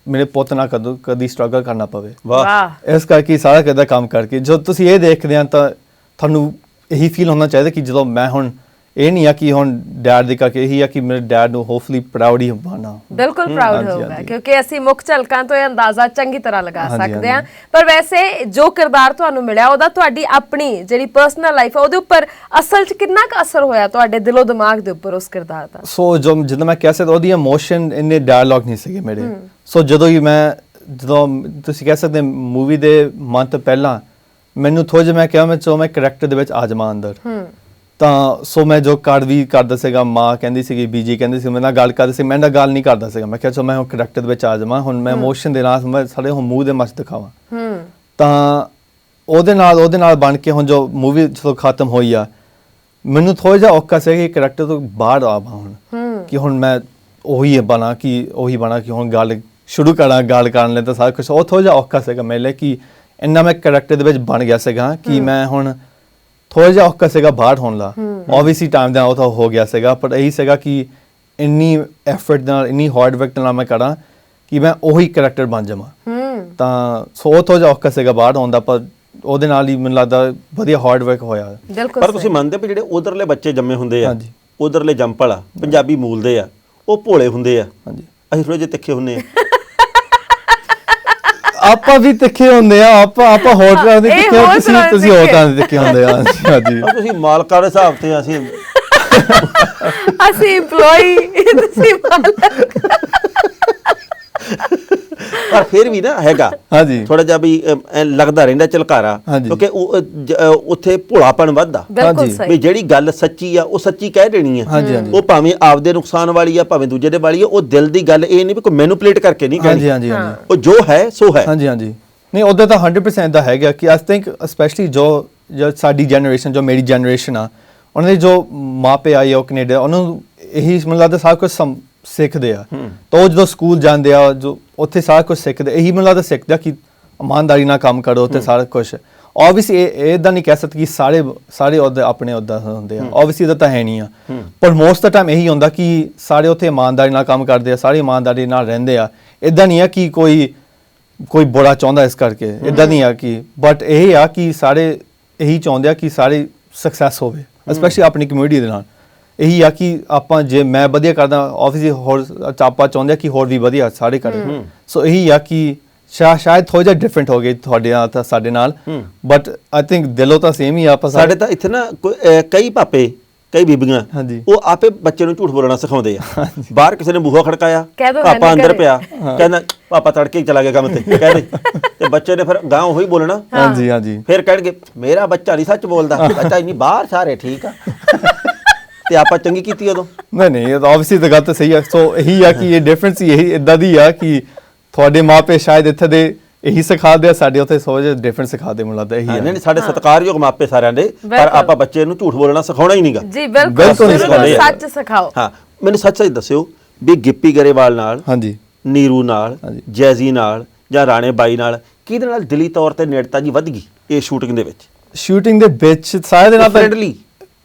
ਮੇਰੇ ਪੁੱਤ ਨਾਲ ਕਦੀ ਸਟਰਗਲ ਕਰਨਾ ਪਵੇ। ਵਾਹ। ਇਸ ਕਰਕੇ ਸਾਰਾ ਕਦਾ ਕੰਮ ਕਰਕੇ ਜੋ ਤੁਸੀਂ ਇਹ ਦੇਖਦੇ ਆ ਤਾਂ ਤੁਹਾਨੂੰ ਇਹੀ ਫੀਲ ਹੋਣਾ ਚਾਹੀਦਾ ਕਿ ਜਦੋਂ ਮੈਂ ਹੁਣ ਇਹ ਨਹੀਂ ਆ ਕਿ ਹੁਣ ਡੈਡ ਦੇ ਕਰਕੇ ਇਹੀ ਆ ਕਿ ਮੇਰੇ ਡੈਡ ਨੂੰ ਹੋਪਫੁਲੀ ਪ੍ਰਾਊਡ ਹੀ ਬਣਾ। ਬਿਲਕੁਲ ਪ੍ਰਾਊਡ ਹਾਂਜੀ, ਹੋਊਗਾ ਹਾਂਜੀ। ਕਿਉਂਕਿ ਅਸੀਂ ਮੁੱਖ ਝਲਕਾਂ ਤੋਂ ਇਹ ਅੰਦਾਜ਼ਾ ਚੰਗੀ ਤਰ੍ਹਾਂ ਲਗਾ ਹਾਂਜੀ, ਸਕਦੇ ਹਾਂ। ਹਾਂਜੀ। ਪਰ ਵੈਸੇ ਜੋ ਕਿਰਦਾਰ ਤੁਹਾਨੂੰ ਮਿਲਿਆ ਉਹਦਾ ਤੁਹਾਡੀ ਆਪਣੀ ਜਿਹੜੀ ਪਰਸਨਲ ਲਾਈਫ ਹੈ ਉਹਦੇ ਉੱਪਰ ਅਸਲ 'ਚ ਕਿੰਨਾ ਕੁ ਅਸਰ ਹੋਇਆ ਤੁਹਾਡੇ ਦਿਲੋਂ ਦਿਮਾਗ ਦੇ ਉੱਪਰ ਉਸ ਕਿਰਦਾਰ ਦਾ? ਸੋ ਜਦੋਂ ਮੈਂ ਕਹਿ ਸਕਦਾ ਉਹਦੀ ਇਮੋਸ਼ਨ ਇੰਨੇ ਡਾਇਲੌਗ ਨਹੀਂ ਸੀਗੇ ਮੇਰੇ। ਸੋ ਜਦੋਂ ਤੁਸੀਂ ਕਹਿ ਸਕਦੇ ਮੂਵੀ ਦੇ ਮੰਥ ਪਹਿਲਾਂ ਮੈਨੂੰ ਥੋੜਾ ਜਿਹਾ ਮੈਂ ਕਿਹਾ ਮੈਂ ਕਰੈਕਟਰ ਦੇ ਵਿੱਚ ਆ ਜਾਵਾਂ ਅੰਦਰ। ਤਾਂ ਸੋ ਮੈਂ ਜੋ ਵੀ ਕਰਦਾ ਸੀਗਾ, ਮਾਂ ਕਹਿੰਦੀ ਸੀਗੀ, ਬੀਜੀ ਕਹਿੰਦੀ ਸੀ, ਮੇਰੇ ਨਾਲ ਗੱਲ ਕਰਦੇ ਸੀ, ਮੈਂ ਨਾਲ ਗੱਲ ਨਹੀਂ ਕਰਦਾ ਸੀਗਾ। ਮੈਂ ਕਿਹਾ ਮੈਂ ਹੁਣ ਕਰੈਕਟਰ ਦੇ ਵਿੱਚ ਆ ਜਾਵਾਂ, ਹੁਣ ਮੈਂ ਇਮੋਸ਼ਨ ਦੇ ਨਾਲ ਮੈਂ ਸਾਡੇ ਹੁਣ ਮੂੰਹ ਦੇ ਮੱਚ ਦਿਖਾਵਾਂ। ਤਾਂ ਉਹਦੇ ਨਾਲ ਬਣ ਕੇ ਹੁਣ ਜੋ ਮੂਵੀ ਜਦੋਂ ਖਤਮ ਹੋਈ ਆ ਮੈਨੂੰ ਥੋੜਾ ਜਿਹਾ ਔਖਾ ਸੀ ਕਿ ਕਰੈਕਟਰ ਤੋਂ ਬਾਹਰ ਆਵਾਂ ਹੁਣ ਕਿ ਹੁਣ ਮੈਂ ਉਹੀ ਬਣਾ ਕਿ ਹੁਣ ਗੱਲ ਸ਼ੁਰੂ ਕਰਾਂ, ਗੱਲ ਕਰਨ ਲਈ ਤਾਂ ਸਾਰਾ ਕੁਝ ਉਹ ਥੋੜਾ ਜਿਹਾ ਔਖਾ ਸੀਗਾ ਮੇਰੇ ਲਈ ਕਿ ਇੰਨਾ ਮੈਂ ਕਰੈਕਟਰ ਦੇ ਵਿੱਚ ਬਣ ਗਿਆ ਸੀਗਾ ਕਿ ਮੈਂ ਹੁਣ ਥੋੜਾ ਜਿਹਾ ਔਖਾ ਸੀਗਾ ਬਾਹਰ ਹੋਣ ਦਾ। ਆਬਵੀਅਸਲੀ ਟਾਈਮ ਦਾ ਉਹ ਤਾਂ ਹੋ ਗਿਆ ਸੀਗਾ, ਪਰ ਇਹੀ ਸੀਗਾ ਕਿ ਇੰਨੀ ਐਫਰਟ ਨਾਲ ਇੰਨੀ ਹਾਰਡ ਵਰਕ ਨਾਲ ਮੈਂ ਕਰਾਂ ਕਿ ਮੈਂ ਉਹੀ ਕਰੈਕਟਰ ਬਣ ਜਾਵਾਂ। ਤਾਂ ਸੋ ਥੋੜਾ ਜਿਹਾ ਔਖਾ ਸੀਗਾ ਬਾਹਰ ਹੋਣ ਦਾ, ਪਰ ਉਹਦੇ ਨਾਲ ਹੀ ਮੈਨੂੰ ਲੱਗਦਾ ਵਧੀਆ ਹਾਰਡ ਵਰਕ ਹੋਇਆ। ਪਰ ਤੁਸੀਂ ਮੰਨਦੇ ਵੀ ਜਿਹੜੇ ਉਧਰਲੇ ਬੱਚੇ ਜੰਮੇ ਹੁੰਦੇ ਆ, ਹਾਂਜੀ। ਉਧਰਲੇ ਜੰਪਲ ਆ, ਪੰਜਾਬੀ ਮੂਲ ਦੇ ਆ, ਉਹ ਭੋਲੇ ਹੁੰਦੇ ਆ, ਹਾਂਜੀ ਅਸੀਂ ਥੋੜੇ ਜਿਹੇ ਤਿੱਖੇ ਹੁੰਦੇ ਆ। ਆਪਾਂ ਵੀ ਤਿੱਖੇ ਹੁੰਦੇ ਆ, ਆਪਾਂ ਹੋਰ ਤਰ੍ਹਾਂ ਦੇ ਇਹ ਤਿੱਖੇ, ਹੋਰ ਤਰ੍ਹਾਂ ਦੇ ਤੁਸੀਂ ਹੋਰ ਤਰ੍ਹਾਂ ਦੇ ਤਿੱਖੇ ਹੁੰਦੇ ਆ। ਹਾਂਜੀ ਆਹ ਤੁਸੀਂ ਮਾਲਕਾਂ ਦੇ ਹਿਸਾਬ ਤੇ ਅਸੀਂ ਅਸੀਂ EMPLOYE ਤੁਸੀਂ ਮਾਲਕ। ਪਰ ਫਿਰ ਵੀ ਨਾ ਹੈਗਾ ਹਾਂਜੀ ਥੋੜਾ ਜਿਹਾ ਵੀ ਐਂ ਲੱਗਦਾ ਰਹਿੰਦਾ ਝਲਕਾਰਾ, ਹਾਂਜੀ। ਕਿਉਂਕਿ ਉੱਥੇ ਭੋਲਾਪਣ ਵੱਧਦਾ ਬਿਲਕੁਲ ਹਾਂਜੀ। ਵੀ ਸਹੀ। ਜਿਹੜੀ ਗੱਲ ਸੱਚੀ ਆ ਉਹ ਸੱਚੀ ਕਹਿ ਦੇਣੀ ਆ। ਹਾਂਜੀ, ਹਾਂਜੀ। ਉਹ ਭਾਵੇਂ ਆਪਦੇ ਨੁਕਸਾਨ ਵਾਲੀ ਆ ਭਾਵੇਂ ਦੂਜੇ ਦੇ ਵਾਲੀ ਆ, ਉਹ ਦਿਲ ਦੀ ਗੱਲ ਇਹ ਨਹੀਂ ਵੀ ਕੋਈ ਮੈਨੂਪਲੇਟ ਕਰਕੇ ਨਹੀਂ ਹਾਂਜੀ ਕਹਿਣੀ। ਹਾਂਜੀ ਉਹ ਜੋ ਹੈ ਸੋ ਹੈ। ਹਾਂਜੀ ਹਾਂਜੀ ਨਹੀਂ ਉਹਦਾ ਤਾਂ 100% ਦਾ ਹੈਗਾ ਕਿ ਆਈ ਥਿੰਕ ਸਪੈਸ਼ਲੀ ਜੋ ਸਾਡੀ ਜਨਰੇਸ਼ਨ, ਜੋ ਮੇਰੀ ਜਨਰੇਸ਼ਨ ਆ, ਉਹਨਾਂ ਦੇ ਜੋ ਮਾਪੇ ਆਏ ਉਹ ਕੈਨੇਡਾ, ਉਹਨਾਂ ਨੂੰ ਇਹੀ ਮੈਨੂੰ ਲੱਗਦਾ ਸਾਰਾ ਕੁਝ ਸਿੱਖਦੇ ਆ। ਤਾਂ ਉਹ ਜਦੋਂ ਸਕੂਲ ਜਾਂਦੇ ਆ ਜੋ ਉੱਥੇ ਸਾਰਾ ਕੁਝ ਸਿੱਖਦੇ, ਇਹੀ ਮੈਨੂੰ ਲੱਗਦਾ ਸਿੱਖਦੇ ਕਿ ਇਮਾਨਦਾਰੀ ਨਾਲ ਕੰਮ ਕਰੋ ਤੇ ਸਾਰਾ ਕੁਝ। ਆਬਵੀਅਸਲੀ ਇਹਦਾ ਨਹੀਂ ਕਹਿ ਸਕਦੇ ਕਿ ਸਾਰੇ ਉਹਦੇ ਆਪਣੇ ਉਹਦਾ ਹੁੰਦੇ ਆ, ਆਬਵੀਅਸਲੀ ਇਹਦਾ ਤਾਂ ਹੈ ਨਹੀਂ ਆ, ਪਰ ਮੋਸਟ ਦਾ ਟਾਈਮ ਇਹੀ ਹੁੰਦਾ ਕਿ ਸਾਰੇ ਉੱਥੇ ਇਮਾਨਦਾਰੀ ਨਾਲ ਕੰਮ ਕਰਦੇ ਆ, ਸਾਰੇ ਇਮਾਨਦਾਰੀ ਨਾਲ ਰਹਿੰਦੇ ਆ। ਇਦਾਂ ਨਹੀਂ ਆ ਕਿ ਕੋਈ ਬੁਰਾ ਚਾਹੁੰਦਾ ਇਸ ਕਰਕੇ, ਇਦਾਂ ਨਹੀਂ ਆ ਕਿ, ਬਟ ਇਹ ਆ ਕਿ ਸਾਰੇ ਇਹੀ ਚਾਹੁੰਦੇ ਆ ਕਿ ਸਾਰੇ ਸਕਸੈਸ ਹੋਵੇ, ਸਪੈਸ਼ਲੀ ਆਪਣੀ ਕਮਿਊਨਿਟੀ ਦੇ ਨਾਲ। ਇਹੀ ਆ ਕਿ ਆਪਾਂ ਜੇ ਮੈਂ ਵਧੀਆ ਕਰਦਾ, ਆਬਵੀਅਸਲੀ ਹੋਰ ਆਪਾਂ ਚਾਹੁੰਦੇ ਆ ਕਿ ਹੋਰ ਵੀ ਵਧੀਆ ਸਾਰੇ ਕਰੇ। ਸੋ ਇਹੀ ਆ ਕਿ ਸ਼ਾਇਦ ਥੋੜਾ ਜਿਹਾ ਡਿਫਰੈਂਟ ਹੋ ਗਏ ਤੁਹਾਡੇ ਨਾਲ ਤਾਂ ਸਾਡੇ ਨਾਲ, ਬਟ ਆਈ ਥਿੰਕ ਦਿਲੋਂ ਤਾਂ ਸੇਮ ਹੀ ਆ ਆਪਾਂ ਸਾਡੇ ਤਾਂ ਇੱਥੇ ਨਾ ਕਈ ਪਾਪੇ ਕਈ ਬੀਬੀਆਂ ਹਾਂਜੀ। ਉਹ ਆਪੇ ਬੱਚੇ ਨੂੰ ਝੂਠ ਬੋਲਣਾ ਸਿਖਾਉਂਦੇ ਆ। ਬਾਹਰ ਕਿਸੇ ਨੇ ਬੂਹਾ ਖੜਕਾਇਆ, ਕਹਿ ਦਿਓ ਪਾਪਾ ਮੈਨੇ ਅੰਦਰ ਘਰੇ। ਪਿਆ, ਕਹਿੰਦਾ ਪਾਪਾ ਤੜਕੇ ਹੀ ਚਲਾ ਗਿਆ ਕੰਮ ਤੇ, ਕਹਿੰਦੇ ਤੇ ਬੱਚੇ ਨੇ ਫਿਰ ਗਾਂ ਉਹੀ ਬੋਲਣਾ। ਹਾਂਜੀ ਹਾਂਜੀ ਫਿਰ ਕਹਿਣਗੇ ਮੇਰਾ ਬੱਚਾ ਨਹੀਂ ਸੱਚ ਬੋਲਦਾ, ਬੱਚਾ ਇੰਨੀ ਬਾਹਰ ਸਾਰੇ ਠੀਕ ਆ। ਤੇ ਆਪਾਂ ਚੰਗੀ ਕੀਤੀ ਉਦੋਂ। ਨਹੀਂ ਆਬਵੀਅਸਲੀ ਤਾਂ ਗੱਲ ਤਾਂ ਸਹੀ ਆ। ਸੋ ਇਹੀ ਆ ਕਿ ਇਹ ਡਿਫਰੈਂਸ ਹੀ ਇਹੀ ਇਦਾਂ ਦੀ ਆ ਕਿ ਤੁਹਾਡੇ ਮਾਪੇ ਸ਼ਾਇਦ ਇੱਥੇ ਦੇ ਇਹੀ ਸਿਖਾਉਂਦੇ ਆ, ਸਾਡੇ ਉੱਥੇ ਸੋਚ ਡਿਫਰੈਂਟ ਸਿਖਾਉਂਦੇ, ਮੈਨੂੰ ਲੱਗਦਾ ਇਹੀ ਆ। ਨਹੀਂ ਸਾਡੇ ਸਤਿਕਾਰਯੋਗ ਮਾਪੇ ਸਾਰਿਆਂ ਦੇ, ਪਰ ਆਪਾਂ ਬੱਚੇ ਨੂੰ ਝੂਠ ਬੋਲਣਾ ਸਿਖਾਉਣਾ ਹੀ ਨਹੀਂਗਾ। ਜੀ ਬਿਲਕੁਲ ਨਹੀਂ ਸਿਖਾਉਂਦੇ। ਸੱਚ ਸਿਖਾਓ। ਹਾਂ ਮੈਨੂੰ ਸੱਚ ਦੱਸਿਓ ਵੀ ਗਿੱਪੀ ਗਰੇਵਾਲ ਨਾਲ, ਹਾਂਜੀ ਨੀਰੂ ਨਾਲ, ਹਾਂਜੀ। ਜੈਜ਼ੀ ਨਾਲ ਜਾਂ ਰਾਣੇ ਬਾਈ ਨਾਲ ਕਿਹਦੇ ਨਾਲ ਦਿਲੀ ਤੌਰ ਤੇ ਨੇੜਤਾ ਜੀ ਵੱਧ ਗਈ ਇਹ ਸ਼ੂਟਿੰਗ ਦੇ ਵਿੱਚ? ਸ਼ੂਟਿੰਗ ਦੇ ਵਿੱਚ ਸਾਰੇ ਦੇ ਨਾਲ ਤਾਂ ਫ੍ਰੈਂਡਲੀ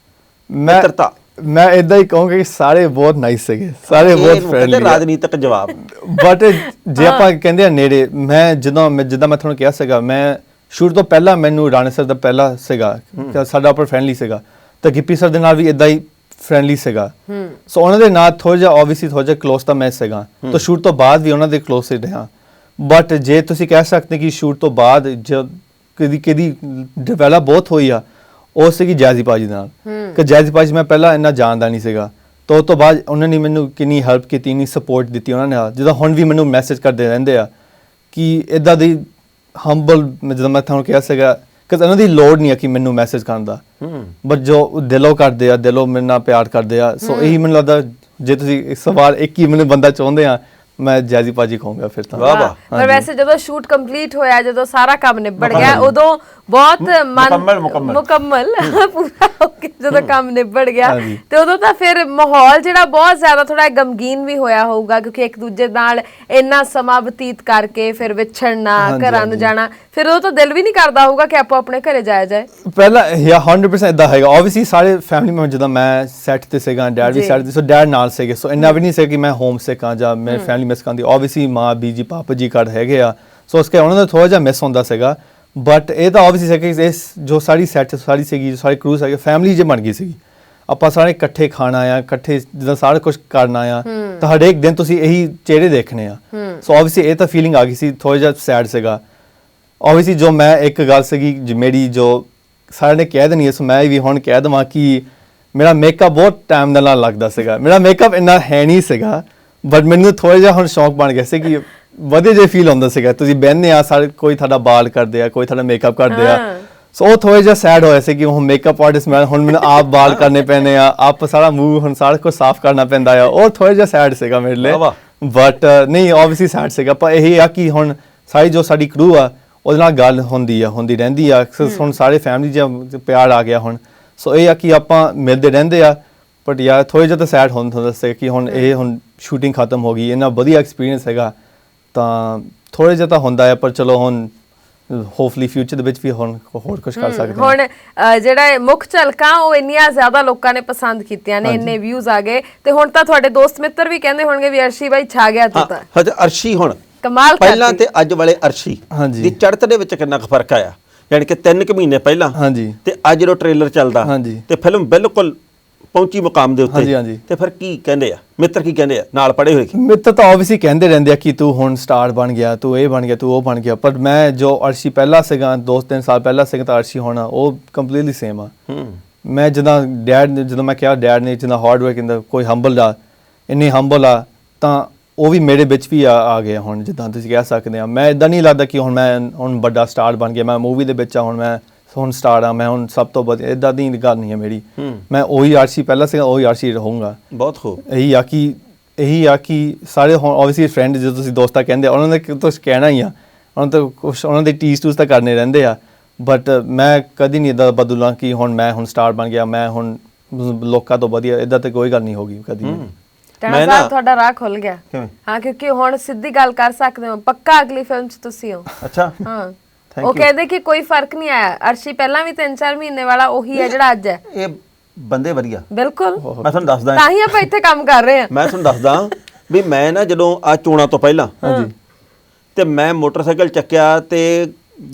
ਮਿੱਤਰਤਾ। ਮੈਂ ਇਦਾਂ ਹੀ ਕਹੂੰਗਾ ਕਿ ਸਾਰੇ ਬਹੁਤ ਨਾਈਸ ਸੀਗੇ, ਸਾਰੇ ਬਹੁਤ ਇਹਨੂੰ ਕਹਿੰਦੇ ਫ੍ਰੈਂਡਲੀ। ਰਾਜਨੀਤਿਕ ਜਵਾਬ। ਬਟ ਜੇ ਆਪਾਂ ਕਹਿੰਦੇ ਆ ਨੇੜੇ, ਮੈਂ ਜਿੱਦਾਂ ਮੈਂ ਤੁਹਾਨੂੰ ਕਿਹਾ ਸੀਗਾ, ਮੈਂ ਸ਼ੂਟ ਤੋਂ ਪਹਿਲਾਂ ਮੈਨੂੰ ਰਾਣੇ ਸਰ ਦਾ ਪਹਿਲਾ ਸੀਗਾ ਕਿ ਸਾਡਾ ਉੱਪਰ ਫ੍ਰੈਂਡਲੀ ਸੀਗਾ, ਤਾਂ ਗਿੱਪੀ ਸਰ ਦੇ ਨਾਲ ਵੀ ਇਦਾਂ ਹੀ ਫ੍ਰੈਂਡਲੀ ਸੀਗਾ। ਸੋ ਉਹਨਾਂ ਦੇ ਨਾਲ ਥੋੜਾ ਜਿਹਾ ਆਬਵੀਅਸਲੀ ਥੋੜਾ ਜਿਹਾ ਕਲੋਜ਼ ਤਾਂ ਮੈਂ ਸੀਗਾ, ਤਾਂ ਸ਼ੂਟ ਤੋਂ ਬਾਅਦ ਵੀ ਉਹਨਾਂ ਦੇ ਕਲੋਜ਼ ਹੀ ਰਿਹਾ। ਬਟ ਜੇ ਤੁਸੀਂ ਕਹਿ ਸਕਦੇ ਕਿ ਸ਼ੂਟ ਤੋਂ ਬਾਅਦ ਜਦ ਕਦੀ ਡਿਵੈਲਪ ਬਹੁਤ ਹੋਈ ਆ, ਉਹ ਸੀਗੀ ਜੈਜ਼ੀ ਭਾਜੀ ਨਾਲ। ਕਿ ਜੈਜ਼ੀ ਭਾਜੀ ਮੈਂ ਪਹਿਲਾਂ ਇੰਨਾ ਜਾਣਦਾ ਨਹੀਂ ਸੀਗਾ, ਤਾਂ ਉਸ ਤੋਂ ਬਾਅਦ ਉਹਨਾਂ ਨੇ ਮੈਨੂੰ ਕਿੰਨੀ ਹੈਲਪ ਕੀਤੀ, ਇੰਨੀ ਸਪੋਰਟ ਦਿੱਤੀ ਉਹਨਾਂ ਨੇ। ਜਦੋਂ ਹੁਣ ਵੀ ਮੈਨੂੰ ਮੈਸੇਜ ਕਰਦੇ ਰਹਿੰਦੇ ਆ ਕਿ ਇਦਾਂ ਦੀ ਹੰਬਲ ਜਦੋਂ ਮੈਂ ਤੁਹਾਨੂੰ ਕਿਹਾ ਸੀਗਾ ਕਿ ਇਹਨਾਂ ਦੀ ਲੋੜ ਨਹੀਂ ਹੈ ਕਿ ਮੈਨੂੰ ਮੈਸੇਜ ਕਰਨ ਦਾ, ਬਟ ਜੋ ਦਿਲੋਂ ਕਰਦੇ ਆ, ਦਿਲੋਂ ਮੇਰੇ ਨਾਲ ਪਿਆਰ ਕਰਦੇ ਆ, ਸੋ ਇਹੀ ਮੈਨੂੰ ਲੱਗਦਾ ਜੇ ਤੁਸੀਂ ਇਸ ਵਾਰ ਇੱਕ ਹੀ ਮੈਨੂੰ ਬੰਦਾ ਚਾਹੁੰਦੇ ਆ, ਮੈਂ ਜੈਜ਼ੀ ਭਾਜੀ ਕਹੂੰਗਾ ਫਿਰ ਤਾਂ। ਵਾਹ ਵਾਹ। ਪਰ ਵੈਸੇ ਜਦੋਂ ਸ਼ੂਟ ਕੰਪਲੀਟ ਹੋਇਆ, ਜਦੋਂ ਸਾਰਾ ਕੰਮ ਨਿਬੜ ਗਿਆ, ਉਦੋਂ ਬਹੁਤ ਮੁਕੰਮਲ ਪੂਰਾ ਹੋ ਕੇ ਜਦੋਂ ਕੰਮ ਨਿਬੜ ਗਿਆ, ਤੇ ਉਦੋਂ ਤਾਂ ਫਿਰ ਮਾਹੌਲ ਜਿਹੜਾ ਬਹੁਤ ਜ਼ਿਆਦਾ ਥੋੜਾ ਗਮਗੀਨ ਵੀ ਹੋਇਆ ਹੋਊਗਾ, ਕਿਉਂਕਿ ਇੱਕ ਦੂਜੇ ਨਾਲ ਇੰਨਾ ਸਮਾਂ ਬਤੀਤ ਕਰਕੇ ਫਿਰ ਵਿਛੜਨਾ, ਘਰਾਂ ਨੂੰ ਜਾਣਾ, ਫਿਰ ਉਦੋਂ ਤਾਂ ਦਿਲ ਵੀ ਨਹੀਂ ਕਰਦਾ ਹੋਊਗਾ ਕਿ ਆਪੋ ਆਪਣੇ ਘਰੇ ਜਾਇਆ ਜਾਏ। ਪਹਿਲਾਂ 100% ਇਦਾਂ ਹੈਗਾ। ਆਬਵੀਅਸਲੀ ਸਾਰੇ ਫੈਮਿਲੀ ਮੈਂਬਰ, ਜਦੋਂ ਮੈਂ ਸੈੱਟ ਤੇ ਸੀਗਾ, ਡੈਡ ਵੀ ਸੈੱਟ ਤੇ, ਸੋ ਡੈਡ ਨਾਲ ਸੀਗੇ, ਸੋ ਇੰਨਾ ਵੀ ਨਹੀਂ ਸੀ ਕਿ ਮੈਂ ਹੋਮ ਸਿਕ ਹਾਂ ਜਾਂ ਮੈਂ ਫੈਮਿਲੀ ਮਿਸ ਕਰਦੀ। ਆਬਵੀਅਸਲੀ ਮਾਂ, ਬੀਜੀ, ਪਾਪਾ ਜੀ ਘਰ ਹੈਗੇ ਆ, ਸੋ ਉਸਕੇ ਉਹਨਾਂ ਦਾ ਥੋੜਾ ਜਿਹਾ ਮਿਸ ਹੁੰਦਾ ਸੀਗਾ, ਬਟ ਇਹ ਤਾਂ ਆਬਵੀਅਸਲੀ ਸੀ ਕਿ ਇਸ ਜੋ ਸਾਡੀ ਸੈੱਟ ਸਾਰੀ ਸੀਗੀ, ਸਾਰੀ ਕਰੂ ਸੀਗੀ, ਫੈਮਿਲੀ ਜੇ ਬਣ ਗਈ ਸੀਗੀ। ਆਪਾਂ ਸਾਰੇ ਇਕੱਠੇ ਖਾਣਾ ਆ, ਇਕੱਠੇ ਜਿੱਦਾਂ ਸਾਰਾ ਕੁਝ ਕਰਨਾ ਆ, ਤਾਂ ਹਰੇਕ ਦਿਨ ਤੁਸੀਂ ਇਹੀ ਚਿਹਰੇ ਦੇਖਣੇ ਆ, ਸੋ ਆਬਵੀਅਸਲੀ ਇਹ ਤਾਂ ਫੀਲਿੰਗ ਆ ਗਈ ਸੀ, ਥੋੜਾ ਜਿਹਾ ਸੈਡ ਸੀਗਾ। ਆਬਵੀਅਸਲੀ ਜੋ ਮੈਂ ਇੱਕ ਗੱਲ ਸੀਗੀ ਮੇਰੀ, ਜੋ ਸਾਰਿਆਂ ਨੇ ਕਹਿ ਦੇਣੀ ਹੈ, ਸੋ ਮੈਂ ਵੀ ਹੁਣ ਕਹਿ ਦੇਵਾਂ ਕਿ ਮੇਰਾ ਮੇਕਅਪ ਬਹੁਤ ਟਾਈਮ ਦੇ ਨਾਲ ਲੱਗਦਾ ਸੀਗਾ। ਮੇਰਾ ਮੇਕਅਪ ਇੰਨਾ ਹੈ ਨਹੀਂ ਸੀਗਾ, ਬਟ ਮੈਨੂੰ ਥੋੜਾ ਜਿਹਾ ਹੁਣ ਸ਼ੌਕ ਬਣ ਗਿਆ ਸੀ ਕਿ ਵਧੀਆ ਜਿਹਾ ਫੀਲ ਹੁੰਦਾ ਸੀਗਾ। ਤੁਸੀਂ ਬਹਿੰਦੇ ਆ, ਸਾਰੇ ਕੋਈ ਤੁਹਾਡਾ ਬਾਲ ਕਰਦੇ ਆ, ਕੋਈ ਤੁਹਾਡਾ ਮੇਕਅਪ ਕਰਦੇ ਆ, ਸੋ ਉਹ ਥੋੜਾ ਜਿਹਾ ਸੈਡ ਹੋਇਆ ਸੀ ਕਿ ਉਹ ਮੇਕਅਪ ਆਰਟਿਸਟ ਮੈਂ ਹੁਣ ਮੈਨੂੰ ਆਪ ਬਾਲ ਕਰਨੇ ਪੈਣੇ ਆ, ਆਪ ਸਾਰਾ ਮੂੰਹ ਹੁਣ ਸਾਰਾ ਕੁਝ ਸਾਫ਼ ਕਰਨਾ ਪੈਂਦਾ ਆ, ਉਹ ਥੋੜਾ ਜਿਹਾ ਸੈਡ ਸੀਗਾ ਮੇਰੇ ਲਈ। ਬਟ ਨਹੀਂ, ਆਬਵੀਅਸਲੀ ਸੈਡ ਸੀਗਾ, ਪਰ ਇਹ ਆ ਕਿ ਹੁਣ ਸਾਰੀ ਜੋ ਸਾਡੀ ਕਰੂ ਆ ਉਹਦੇ ਨਾਲ ਗੱਲ ਹੁੰਦੀ ਰਹਿੰਦੀ ਆ, ਹੁਣ ਸਾਰੇ ਫੈਮਿਲੀ ਜਿਹਾ ਪਿਆਰ ਆ ਗਿਆ ਹੁਣ, ਸੋ ਇਹ ਆ ਕਿ ਆਪਾਂ ਮਿਲਦੇ ਰਹਿੰਦੇ ਆ। ਬਟ ਯਾਰ ਥੋੜਾ ਜਿਹਾ ਤਾਂ ਸੈਡ ਹੁੰਦਾ ਸੀ ਕਿ ਹੁਣ ਇਹ ਹੁਣ ਸ਼ੂਟਿੰਗ ਖਤਮ ਹੋ ਗਈ, ਇੰਨਾ ਵਧੀਆ ਐਕਸਪੀਰੀਅੰਸ ਹੈਗਾ, ਤਾਂ ਥੋੜਾ ਜਿਹਾ ਤਾਂ ਹੁੰਦਾ ਆ, ਪਰ ਚਲੋ ਹੁਣ ਹੋਪਫੁਲੀ ਫਿਊਚਰ ਦੇ ਵਿੱਚ ਵੀ ਹੁਣ ਹੋਰ ਕੁਝ ਕਰ ਸਕਦੇ ਹਾਂ। ਹੁਣ ਜਿਹੜਾ ਮੁੱਖ ਝਲਕਾਂ ਉਹ ਇੰਨੀਆਂ ਜ਼ਿਆਦਾ ਲੋਕਾਂ ਨੇ ਪਸੰਦ ਕੀਤੀਆਂ ਨੇ, ਇੰਨੇ ਵਿਊਜ਼ ਆ ਗਏ, ਤੇ ਹੁਣ ਤਾਂ ਤੁਹਾਡੇ ਦੋਸਤ ਮਿੱਤਰ ਵੀ ਕਹਿੰਦੇ ਹੋਣਗੇ ਵੀ ਅਰਸ਼ੀ ਬਾਈ ਛਾ ਗਿਆ ਤੂੰ ਤਾਂ। ਹਾਂ, ਅਰਸ਼ੀ ਹੁਣ ਕਮਾਲ ਕਰਦੀ। ਪਹਿਲਾਂ ਤੇ ਅੱਜ ਵਾਲੇ ਅਰਸ਼ੀ ਦੀ ਚੜ੍ਹਤ ਦੇ ਵਿੱਚ ਕਿੰਨਾ ਕੁ ਫਰਕ ਆਇਆ, ਯਾਨੀ ਕਿ 3 ਕੁ ਮਹੀਨੇ ਪਹਿਲਾਂ ਤੇ ਅੱਜ ਜਦੋਂ ਟ੍ਰੇਲਰ ਚੱਲਦਾ ਤੇ ਫਿਲਮ ਬਿਲਕੁਲ ਪਹੁੰਚੀ ਮੁਕਾਮ ਦੇ ਉੱਤੇ, ਤੇ ਫਿਰ ਕੀ ਕਹਿੰਦੇ ਆ ਮਿੱਤਰ, ਕੀ ਕਹਿੰਦੇ ਆ ਨਾਲ ਪੜੇ ਹੋਏ? ਮਿੱਤਰ ਤਾਂ ਆਬਵੀਅਸਲੀ ਕਹਿੰਦੇ ਰਹਿੰਦੇ ਆ ਕਿ ਤੂੰ ਹੁਣ ਸਟਾਰ ਬਣ ਗਿਆ, ਤੂੰ ਇਹ ਬਣ ਗਿਆ, ਤੂੰ ਉਹ ਬਣ ਗਿਆ, ਪਰ ਮੈਂ ਜੋ ਅਰਸ਼ੀ ਪਹਿਲਾਂ ਸੀਗਾ 2-3 ਸਾਲ ਪਹਿਲਾਂ ਸੀਗਾ, ਤਾਂ ਅਰਸ਼ੀ ਹੋਣਾ ਉਹ ਕੰਪਲੀਟਲੀ ਸੇਮ ਆ। ਮੈਂ ਜਦੋਂ ਮੈਂ ਕਿਹਾ ਡੈਡ ਨੇ ਜਿੰਨਾ ਹਾਰਡ ਵਰਕ ਇੰਦਾ, ਕੋਈ ਹੰਬਲ ਆ, ਇੰਨੀ ਹੰਬਲ ਆ, ਤਾਂ ਉਹ ਵੀ ਮੇਰੇ ਵਿੱਚ ਵੀ ਆ ਗਿਆ ਹੁਣ, ਜਿੱਦਾਂ ਤੁਸੀਂ ਕਹਿ ਸਕਦੇ ਆ। ਮੈਂ ਇਦਾਂ ਨਹੀਂ ਲੱਗਦਾ ਕਿ ਹੁਣ ਮੈਂ ਹੁਣ ਵੱਡਾ ਸਟਾਰ ਬਣ ਗਿਆ, ਮੈਂ ਮੂਵੀ ਦੇ ਵਿੱਚ ਆ, ਹੁਣ ਸਟਾਰ ਆ, ਮੈਂ ਹੁਣ ਸਭ ਤੋਂ ਵਧੀਆ, ਇਦਾਂ ਦੀ ਗੱਲ ਨਹੀਂ ਹੈ ਮੇਰੀ। ਮੈਂ ਉਹੀ ਅਰਸ਼ੀ ਪਹਿਲਾਂ ਸੀਗਾ, ਉਹੀ ਅਰਸ਼ੀ ਰਹੂੰਗਾ। ਬਹੁਤ ਖੂਬ। ਇਹੀ ਆ ਕਿ ਸਾਰੇ ਹੁਣ ਆਬਵੀਅਸਲੀ ਫਰੈਂਡ, ਜਦੋਂ ਤੁਸੀਂ ਦੋਸਤਾਂ ਕਹਿੰਦੇ ਉਹਨਾਂ ਨੇ ਕੁਛ ਕਹਿਣਾ ਹੀ ਆ, ਉਹਨਾਂ ਦੇ ਟੀਸ ਟੂਸ ਤਾਂ ਕਰਨੇ ਰਹਿੰਦੇ ਆ, ਬਟ ਮੈਂ ਕਦੀ ਨਹੀਂ ਇਦਾਂ ਬਦਲਾਂ ਕਿ ਹੁਣ ਸਟਾਰ ਬਣ ਗਿਆ, ਮੈਂ ਹੁਣ ਲੋਕਾਂ ਤੋਂ ਵਧੀਆ, ਇਦਾਂ ਤੇ ਕੋਈ ਗੱਲ ਨਹੀਂ ਹੋਗੀ ਕਦੀ। ਟਾਣਾ ਸਾਹਿਬ ਤੁਹਾਡਾ ਰਾਹ ਖੁੱਲ ਗਿਆ। ਹਾਂ, ਕਿਉਂਕਿ ਹੁਣ ਸਿੱਧੀ ਗੱਲ ਕਰ ਸਕਦੇ ਹੋ, ਪੱਕਾ ਅਗਲੀ ਫਿਲਮ 'ਚ ਤੁਸੀਂ ਹੋ। ਅੱਛਾ। ਹਾਂ, ਉਹ ਕਹਿੰਦੇ ਕਿ ਕੋਈ ਫਰਕ ਨਹੀਂ ਆਇਆ, ਅਰਸ਼ੀ ਪਹਿਲਾਂ ਵੀ 3-4 ਮਹੀਨੇ ਵਾਲਾ ਉਹੀ ਹੈ ਜਿਹੜਾ ਅੱਜ ਹੈ। ਇਹ ਬੰਦੇ ਵਧੀਆ, ਬਿਲਕੁਲ। ਮੈਂ ਤੁਹਾਨੂੰ ਦੱਸਦਾ, ਤਾਂ ਹੀ ਆਪਾਂ ਇੱਥੇ ਕੰਮ ਕਰ ਰਹੇ ਹਾਂ। ਮੈਂ ਤੁਹਾਨੂੰ ਦੱਸਦਾ ਵੀ ਮੈਂ ਨਾ ਜਦੋਂ ਆ ਚੋਣਾਂ ਤੋਂ ਪਹਿਲਾਂ ਤੇ ਮੈਂ ਮੋਟਰਸਾਈਕਲ ਚੱਕਿਆ ਤੇ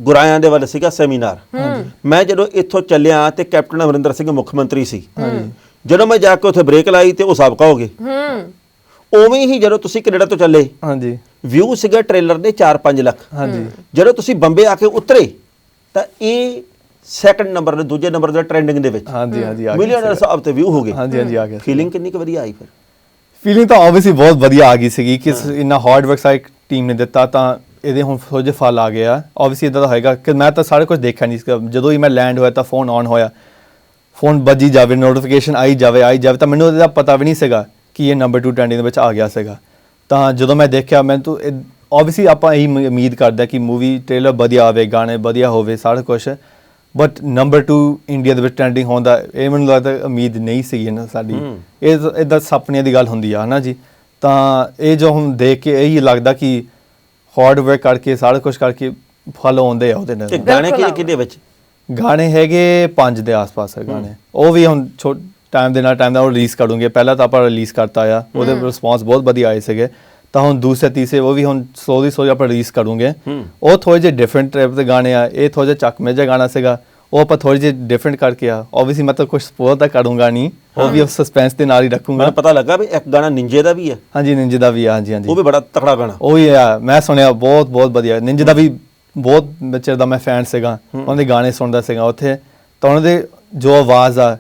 ਗੁਰਾਇਆਂ ਦੇ ਵੱਲ ਸੀਗਾ ਸੈਮੀਨਾਰ। ਮੈਂ ਜਦੋਂ ਇੱਥੋਂ ਚੱਲਿਆ ਤੇ ਕੈਪਟਨ ਅਮਰਿੰਦਰ ਸਿੰਘ ਮੁੱਖ ਮੰਤਰੀ ਸੀ, ਜਦੋਂ ਮੈਂ ਜਾ ਕੇ ਉੱਥੇ ਬ੍ਰੇਕ ਲਾਈ ਤੇ ਉਹ ਸਾਬਕਾ ਹੋ ਗਏ। ਉਵੇਂ ਹੀ ਜਦੋਂ ਤੁਸੀਂ ਕੈਨੇਡਾ ਤੋਂ ਚੱਲੇ, ਵਿਊ ਸੀਗਾ ਟ੍ਰੇਲਰ ਦੇ 4-5 ਲੱਖ। ਜਦੋਂ ਤੁਸੀਂ ਬੰਬੇ ਆ ਕੇ ਉਤਰੇ ਤਾਂ ਇਹ ਸੈਕੰਡ ਨੰਬਰ ਦੇ, ਦੂਜੇ ਨੰਬਰ ਦੇ ਟ੍ਰੈਂਡਿੰਗ ਦੇ ਵਿੱਚ ਮਿਲੀਅਨ ਦੇ ਹਿਸਾਬ ਤੇ ਵਿਊ ਹੋ ਗਏ। ਫੀਲਿੰਗ ਕਿੰਨੀ ਕੁ ਵਧੀਆ ਆਈ ਫਿਰ? ਫੀਲਿੰਗ ਤਾਂ ਆਬਵੀਅਸਲੀ ਬਹੁਤ ਵਧੀਆ ਆ ਗਈ ਸੀਗੀ ਕਿ ਇੰਨਾ ਹਾਰਡ ਵਰਕ ਸਾਰੀ ਟੀਮ ਨੇ ਦਿੱਤਾ, ਤਾਂ ਇਹਦੇ ਹੁਣ ਥੋੜ੍ਹੇ ਜਿਹੇ ਫਲ ਆ ਗਿਆ। ਆਬਵੀਅਸਲੀ ਇੱਦਾਂ ਤਾਂ ਹੋਏਗਾ ਕਿ ਮੈਂ ਤਾਂ ਸਾਰਾ ਕੁਝ ਦੇਖਿਆ ਨਹੀਂ ਸੀਗਾ, ਜਦੋਂ ਹੀ ਮੈਂ ਲੈਂਡ ਹੋਇਆ ਤਾਂ ਫੋਨ ਔਨ ਹੋਇਆ, ਫੋਨ ਵੱਜੀ ਜਾਵੇ, ਨੋਟੀਫਿਕੇਸ਼ਨ ਆਈ ਜਾਵੇ, ਤਾਂ ਮੈਨੂੰ ਇਹਦਾ ਪਤਾ ਵੀ ਨਹੀਂ ਸੀਗਾ ਕਿ ਇਹ ਨੰਬਰ 2 ਟ੍ਰੈਂਡਿੰਗ ਦੇ ਵਿੱਚ ਆ ਗਿਆ ਸੀਗਾ। ਤਾਂ ਜਦੋਂ ਮੈਂ ਦੇਖਿਆ, ਮੈਨੂੰ ਤਾਂ ਆਬਵੀਅਸਲੀ ਆਪਾਂ ਇਹੀ ਉਮੀਦ ਕਰਦੇ ਕਿ ਮੂਵੀ ਟ੍ਰੇਲਰ ਵਧੀਆ ਆਵੇ, ਗਾਣੇ ਵਧੀਆ ਹੋਵੇ, ਸਾਰਾ ਕੁਛ, ਬਟ ਨੰਬਰ 2 ਇੰਡੀਆ ਦੇ ਵਿੱਚ ਟ੍ਰੈਂਡਿੰਗ ਹੋਣ ਦਾ ਇਹ ਮੈਨੂੰ ਲੱਗਦਾ ਉਮੀਦ ਨਹੀਂ ਸੀਗੀ ਨਾ ਸਾਡੀ। ਇਹ ਇੱਦਾਂ ਸੁਪਨਿਆਂ ਦੀ ਗੱਲ ਹੁੰਦੀ ਆ, ਹੈ ਨਾ ਜੀ। ਤਾਂ ਇਹ ਜੋ ਹੁਣ ਦੇਖ ਕੇ ਇਹੀ ਲੱਗਦਾ ਕਿ ਹਾਰਡ ਵਰਕ ਕਰਕੇ, ਸਾਰਾ ਕੁਛ ਕਰਕੇ ਫਲ ਆਉਂਦੇ ਆ ਉਹਦੇ ਨਾਲ। ਗਾਣੇ ਕਿਹਦੇ ਵਿੱਚ? ਗਾਣੇ ਹੈਗੇ 5 ਦੇ ਆਸ-ਪਾਸ ਹੈ ਗਾਣੇ, ਉਹ ਵੀ ਹੁਣ ਟਾਈਮ ਦੇ ਨਾਲ ਉਹ ਰਿਲੀਜ਼ ਕਰੂੰਗੇ। ਪਹਿਲਾਂ ਤਾਂ ਆਪਾਂ ਰਿਲੀਜ਼ ਕਰਤਾ ਆ, ਉਹਦੇ ਰਿਸਪੌਂਸ ਬਹੁਤ ਵਧੀਆ ਆਏ ਸੀਗੇ, ਤਾਂ ਹੁਣ ਦੂਸਰੇ ਤੀਸਰੇ ਉਹ ਵੀ ਹੁਣ ਸਲੋਲੀ ਆਪਾਂ ਰਿਲੀਜ਼ ਕਰੂੰਗੇ। ਉਹ ਥੋੜੇ ਜਿਹੇ ਡਿਫਰੈਂਟ ਟਾਈਪ ਦੇ ਗਾਣੇ ਆ, ਇਹ ਥੋੜਾ ਜਿਹਾ ਚੱਕਵੇਂ ਜਿਹਾ ਗਾਣਾ ਸੀਗਾ, ਉਹ ਆਪਾਂ ਥੋੜੇ ਜਿਹੇ ਡਿਫਰੈਂਟ ਕਰਕੇ ਆ। ਆਬਵੀਅਸਲੀ ਮੈਂ ਤਾਂ ਕੁਝ ਸਪੋਇਲ ਤਾਂ ਕਰੂੰਗਾ ਨਹੀਂ, ਉਹ ਵੀ ਸਸਪੈਂਸ ਦੇ ਨਾਲ ਹੀ ਰੱਖੂੰਗਾ। ਮੈਨੂੰ ਪਤਾ ਲੱਗਾ ਵੀ ਇੱਕ ਗਾਣਾ ਨਿੰਜੇ ਦਾ ਵੀ ਹੈ। ਹਾਂਜੀ, ਨਿੰਜੇ ਦਾ ਵੀ ਆ। ਹਾਂਜੀ, ਉਹ ਵੀ ਬੜਾ ਤਕੜਾ ਗਾਣਾ। ਉਹ ਹੀ ਆ, ਮੈਂ ਸੁਣਿਆ ਬਹੁਤ ਵਧੀਆ। ਨਿੰਜੇ ਦਾ ਵੀ ਬਹੁਤ ਬੱਚੇ ਦਾ ਮੈਂ ਫੈਨ ਸੀਗਾ, ਉਹਨਾਂ ਦੇ ਗਾਣੇ ਸੁਣਦਾ ਸੀਗਾ ਉੱਥੇ, ਤਾਂ ਉਹਨਾਂ ਦੇ ਜੋ ਆਵਾਜ਼ ਆ,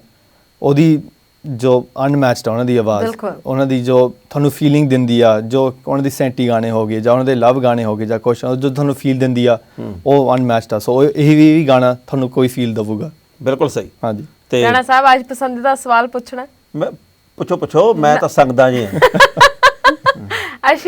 ਉਹਦੀ ਜੋ ਅਨਮੈਚਡ ਉਹਨਾਂ ਦੀ ਆਵਾਜ਼, ਬਿਲਕੁਲ। ਉਹਨਾਂ ਦੀ ਜੋ ਤੁਹਾਨੂੰ ਫੀਲਿੰਗ ਦਿੰਦੀ ਆ, ਜੋ ਉਹਨਾਂ ਦੀ ਸੈਂਟੀ ਗਾਣੇ ਹੋ ਗਏ ਜਾਂ ਉਹਨਾਂ ਦੇ ਲਵ ਗਾਣੇ ਹੋ ਗਏ ਜਾਂ ਕੁਛ ਜੋ ਤੁਹਾਨੂੰ ਫੀਲ ਦਿੰਦੀ ਆ, ਉਹ ਅਨਮੈਚਡ ਆ। ਸੋ ਇਹ ਵੀ ਗਾਣਾ ਤੁਹਾਨੂੰ ਕੋਈ ਫੀਲ ਦੇਊਗਾ। ਬਿਲਕੁਲ ਸਹੀ। ਹਾਂਜੀ ਤੇ ਰਾਣਾ ਸਾਹਿਬ ਅੱਜ ਪਸੰਦੀਦਾ ਸਵਾਲ ਪੁੱਛਣਾ? ਮੈਂ ਪੁੱਛੋ ਮੈਂ ਤਾਂ ਸੰਗਦਾ ਜੀ ਹਾਂ।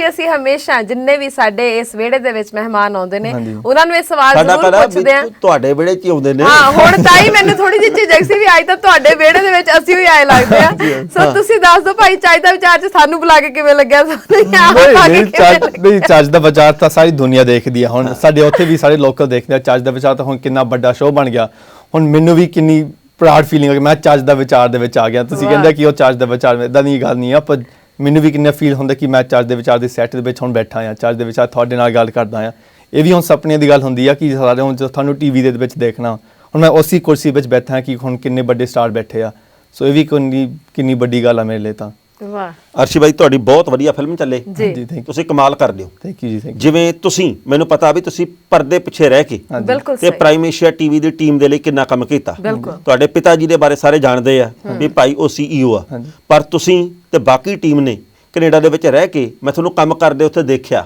ਅਸੀਂ ਹਮੇਸ਼ਾ ਜਿੰਨੇ ਵੀ ਸਾਡੇ ਇਸ ਵਿਹੜੇ ਦੇ ਵਿੱਚ ਮਹਿਮਾਨ ਆਉਂਦੇ ਨੇ ਹਾਂਜੀ। ਉਹਨਾਂ ਨੂੰ ਇਹ ਸਵਾਲ ਸਾਡਾ ਜ਼ਰੂਰ ਪਤਾ ਪੁੱਛਦੇ ਆ। ਤੁਹਾਡੇ ਵਿਹੜੇ 'ਚ ਹੀ ਆਉਂਦੇ ਨੇ। ਹਾਂ, ਹੁਣ ਤਾਂ ਹੀ ਮੈਨੂੰ ਥੋੜੀ ਜਿਹੀ ਝਿਜਕ ਸੀ ਵੀ ਅੱਜ ਤਾਂ ਤੁਹਾਡੇ ਵਿਹੜੇ ਦੇ ਵਿੱਚ ਅਸੀਂ ਵੀ ਆਏ ਲੱਗਦੇ ਆ। ਸੋ ਤੁਸੀਂ ਦੱਸ ਦਿਓ ਭਾਈ, ਚਾਹ ਦਾ ਵਿਚਾਰ 'ਚ ਸਾਨੂੰ ਬੁਲਾ ਕੇ ਕਿਵੇਂ ਲੱਗਿਆ? ਨਹੀਂ, ਚੱਜ ਦਾ ਵਿਚਾਰ ਤਾਂ ਸਾਰੀ ਦੁਨੀਆ ਦੇਖਦੀ ਆ। ਹੁਣ ਸਾਡੇ ਉੱਥੇ ਵੀ ਸਾਰੇ ਲੋਕਲ ਦੇਖਦੇ ਆ ਚੱਜ ਦਾ ਵਿਚਾਰ ਤਾਂ ਹੁਣ ਕਿੰਨਾ ਵੱਡਾ ਸ਼ੋਅ ਬਣ ਗਿਆ। ਹੁਣ ਮੈਨੂੰ ਵੀ ਕਿੰਨੀ ਪ੍ਰਾਊਡ ਫੀਲਿੰਗ ਹੋ ਗਈ, ਮੈਂ ਚੱਜ ਦਾ ਵਿਚਾਰ ਦੇ ਵਿੱਚ ਆ ਗਿਆ। ਤੁਸੀਂ ਕਹਿੰਦੇ ਕਿ ਉਹ ਚੱਜ ਦਾ ਵਿਚਾਰ, ਇਦਾਂ ਦੀ ਗੱਲ ਨਹੀਂ ਆ, ਪਰ ਮੈਨੂੰ ਵੀ ਕਿੰਨਾ ਫੀਲ ਹੁੰਦਾ ਕਿ ਮੈਂ ਚੱਜ ਦੇ ਵਿਚਾਰ ਦੇ ਸੈੱਟ ਦੇ ਵਿੱਚ ਹੁਣ ਬੈਠਾ ਆ, ਚੱਜ ਦੇ ਵਿਚਾਰ ਤੁਹਾਡੇ ਨਾਲ ਗੱਲ ਕਰਦਾ ਆ। ਇਹ ਵੀ ਹੁਣ ਸੁਪਨਿਆਂ ਦੀ ਗੱਲ ਹੁੰਦੀ ਆ ਕਿ ਸਾਰੇ ਹੁਣ ਤੁਹਾਨੂੰ ਟੀਵੀ ਦੇ ਵਿੱਚ ਦੇਖਣਾ, ਹੁਣ ਮੈਂ ਉਸੇ ਕੁਰਸੀ ਵਿੱਚ ਬੈਠਾ ਹਾਂ ਕਿ ਹੁਣ ਕਿੰਨੇ ਵੱਡੇ ਸਟਾਰ ਬੈਠੇ ਆ। ਸੋ ਇਹ ਵੀ ਕਿੰਨੀ ਵੱਡੀ ਗੱਲ ਆ ਮੇਰੇ ਲਈ ਤਾਂ। ਵਾਹ ਅਰਸ਼ੀ ਬਾਈ, ਤੁਹਾਡੀ ਬਹੁਤ ਵਧੀਆ ਫਿਲਮ ਚੱਲੇ ਜੀ, ਥੈਂਕ ਯੂ, ਤੁਸੀਂ ਕਮਾਲ ਕਰਦੇ ਹੋ। ਥੈਂਕ ਯੂ ਜੀ, ਥੈਂਕ ਯੂ। ਜਿਵੇਂ ਤੁਸੀਂ, ਮੈਨੂੰ ਪਤਾ ਵੀ ਤੁਸੀਂ ਪਰਦੇ ਪਿੱਛੇ ਰਹਿ ਕੇ ਬਿਲਕੁਲ ਤੇ ਸਹੀ। ਪ੍ਰਾਈਮ ਏਸ਼ੀਆ ਟੀਵੀ ਦੀ ਟੀਮ ਦੇ ਲਈ ਕਿੰਨਾ ਕੰਮ ਕੀਤਾ। ਬਿਲਕੁਲ। ਤੁਹਾਡੇ ਪਿਤਾ ਜੀ ਦੇ ਬਾਰੇ ਸਾਰੇ ਜਾਣਦੇ ਆ ਵੀ ਭਾਈ ਉਹ CEO ਆ, ਹਾਂਜੀ। ਪਰ ਤੁਸੀਂ ਤੇ ਬਾਕੀ ਟੀਮ ਨੇ ਕੈਨੇਡਾ ਦੇ ਵਿੱਚ ਰਹਿ ਕੇ ਮੈਂ ਤੁਹਾਨੂੰ ਕੰਮ ਕਰਦੇ ਉੱਥੇ ਦੇਖਿਆ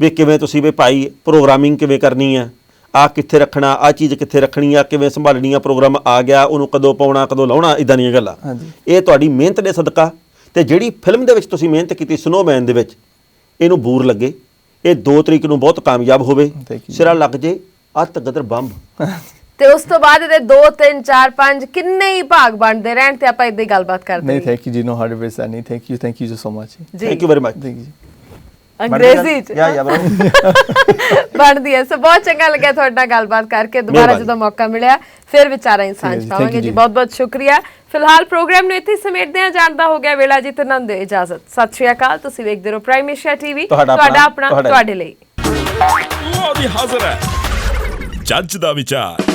ਵੀ ਕਿਵੇਂ ਤੁਸੀਂ ਵੀ ਭਾਈ ਪ੍ਰੋਗਰਾਮਿੰਗ ਕਿਵੇਂ ਕਰਨੀ ਆ, ਆ ਕਿੱਥੇ ਰੱਖਣਾ, ਆ ਚੀਜ਼ ਕਿੱਥੇ ਰੱਖਣੀ ਆ, ਕਿਵੇਂ ਸੰਭਾਲਣੀ ਆ, ਪ੍ਰੋਗਰਾਮ ਆ ਗਿਆ ਉਹਨੂੰ ਕਦੋਂ ਪਾਉਣਾ, ਕਦੋਂ ਲਾਉਣਾ, ਇਦਾਂ ਦੀਆਂ ਗੱਲਾਂ। ਇਹ ਤੁਹਾਡੀ ਮਿਹਨਤ ਦੇ ਸਦਕਾ, ਤੇ ਜਿਹੜੀ ਫਿਲਮ ਦੇ ਵਿੱਚ ਤੁਸੀਂ ਮਿਹਨਤ ਕੀਤੀ ਸਨੋਮੈਨ ਦੇ ਵਿੱਚ, ਇਹਨੂੰ ਬੂਰ ਲੱਗੇ। ਇਹ 2 ਤਰੀਕ ਨੂੰ ਬਹੁਤ ਕਾਮਯਾਬ ਹੋਵੇ, ਸਿਰਾ ਲੱਗ ਜੇ ਅੱਤ ਗਦਰ ਬੰਬ। ਤੇ ਉਸ ਤੋਂ ਬਾਅਦ ਇਹਦੇ 2 3 4 5 ਕਿੰਨੇ ਹੀ ਭਾਗ ਬਣਦੇ ਰਹਿਣ ਤੇ ਆਪਾਂ ਇਦਾਂ ਹੀ ਗੱਲਬਾਤ ਕਰਦੇ ਨਹੀਂ, ਥੈਂਕ ਯੂ ਜੀ, ਨੋ 100% ਨਹੀਂ, ਥੈਂਕ ਯੂ ਸੋ ਮਚ ਜੀ। Thank you very much. Thank you. ਅੰਗਰੇਜ਼ੀ ਚ ਯਾ ਬ్రో ਬਣਦੀ ਹੈ। ਸੋ ਬਹੁਤ ਚੰਗਾ ਲੱਗਿਆ ਤੁਹਾਡੇ ਨਾਲ ਗੱਲਬਾਤ ਕਰਕੇ। ਦੁਬਾਰਾ ਜਦੋਂ ਮੌਕਾ ਮਿਲਿਆ ਫਿਰ ਵਿਚਾਰਾ ਇਨਸਾਨ ਪਾਵਾਂਗੇ ਜੀ। ਬਹੁਤ ਬਹੁਤ ਸ਼ੁਕਰੀਆ। ਫਿਲਹਾਲ ਪ੍ਰੋਗਰਾਮ ਨੂੰ ਇੱਥੇ ਸਮੇਟਦੇ ਹਾਂ। ਜਾਣਦਾ ਹੋ ਗਿਆ ਵੇਲਾ ਜੀ, ਤਨੰਦ ਦਿਓ ਇਜਾਜ਼ਤ। ਸਤਿ ਸ਼੍ਰੀ ਅਕਾਲ। ਤੁਸੀਂ ਵੇਖਦੇ ਰਹੋ ਪ੍ਰਾਈਮ ਏਸ਼ੀਆ ਟੀਵੀ, ਤੁਹਾਡਾ ਆਪਣਾ, ਤੁਹਾਡੇ ਲਈ। ਉਹ ਵੀ ਹਾਜ਼ਰ ਹੈ ਜੱਜ ਦਾ ਵਿਚਾਰ।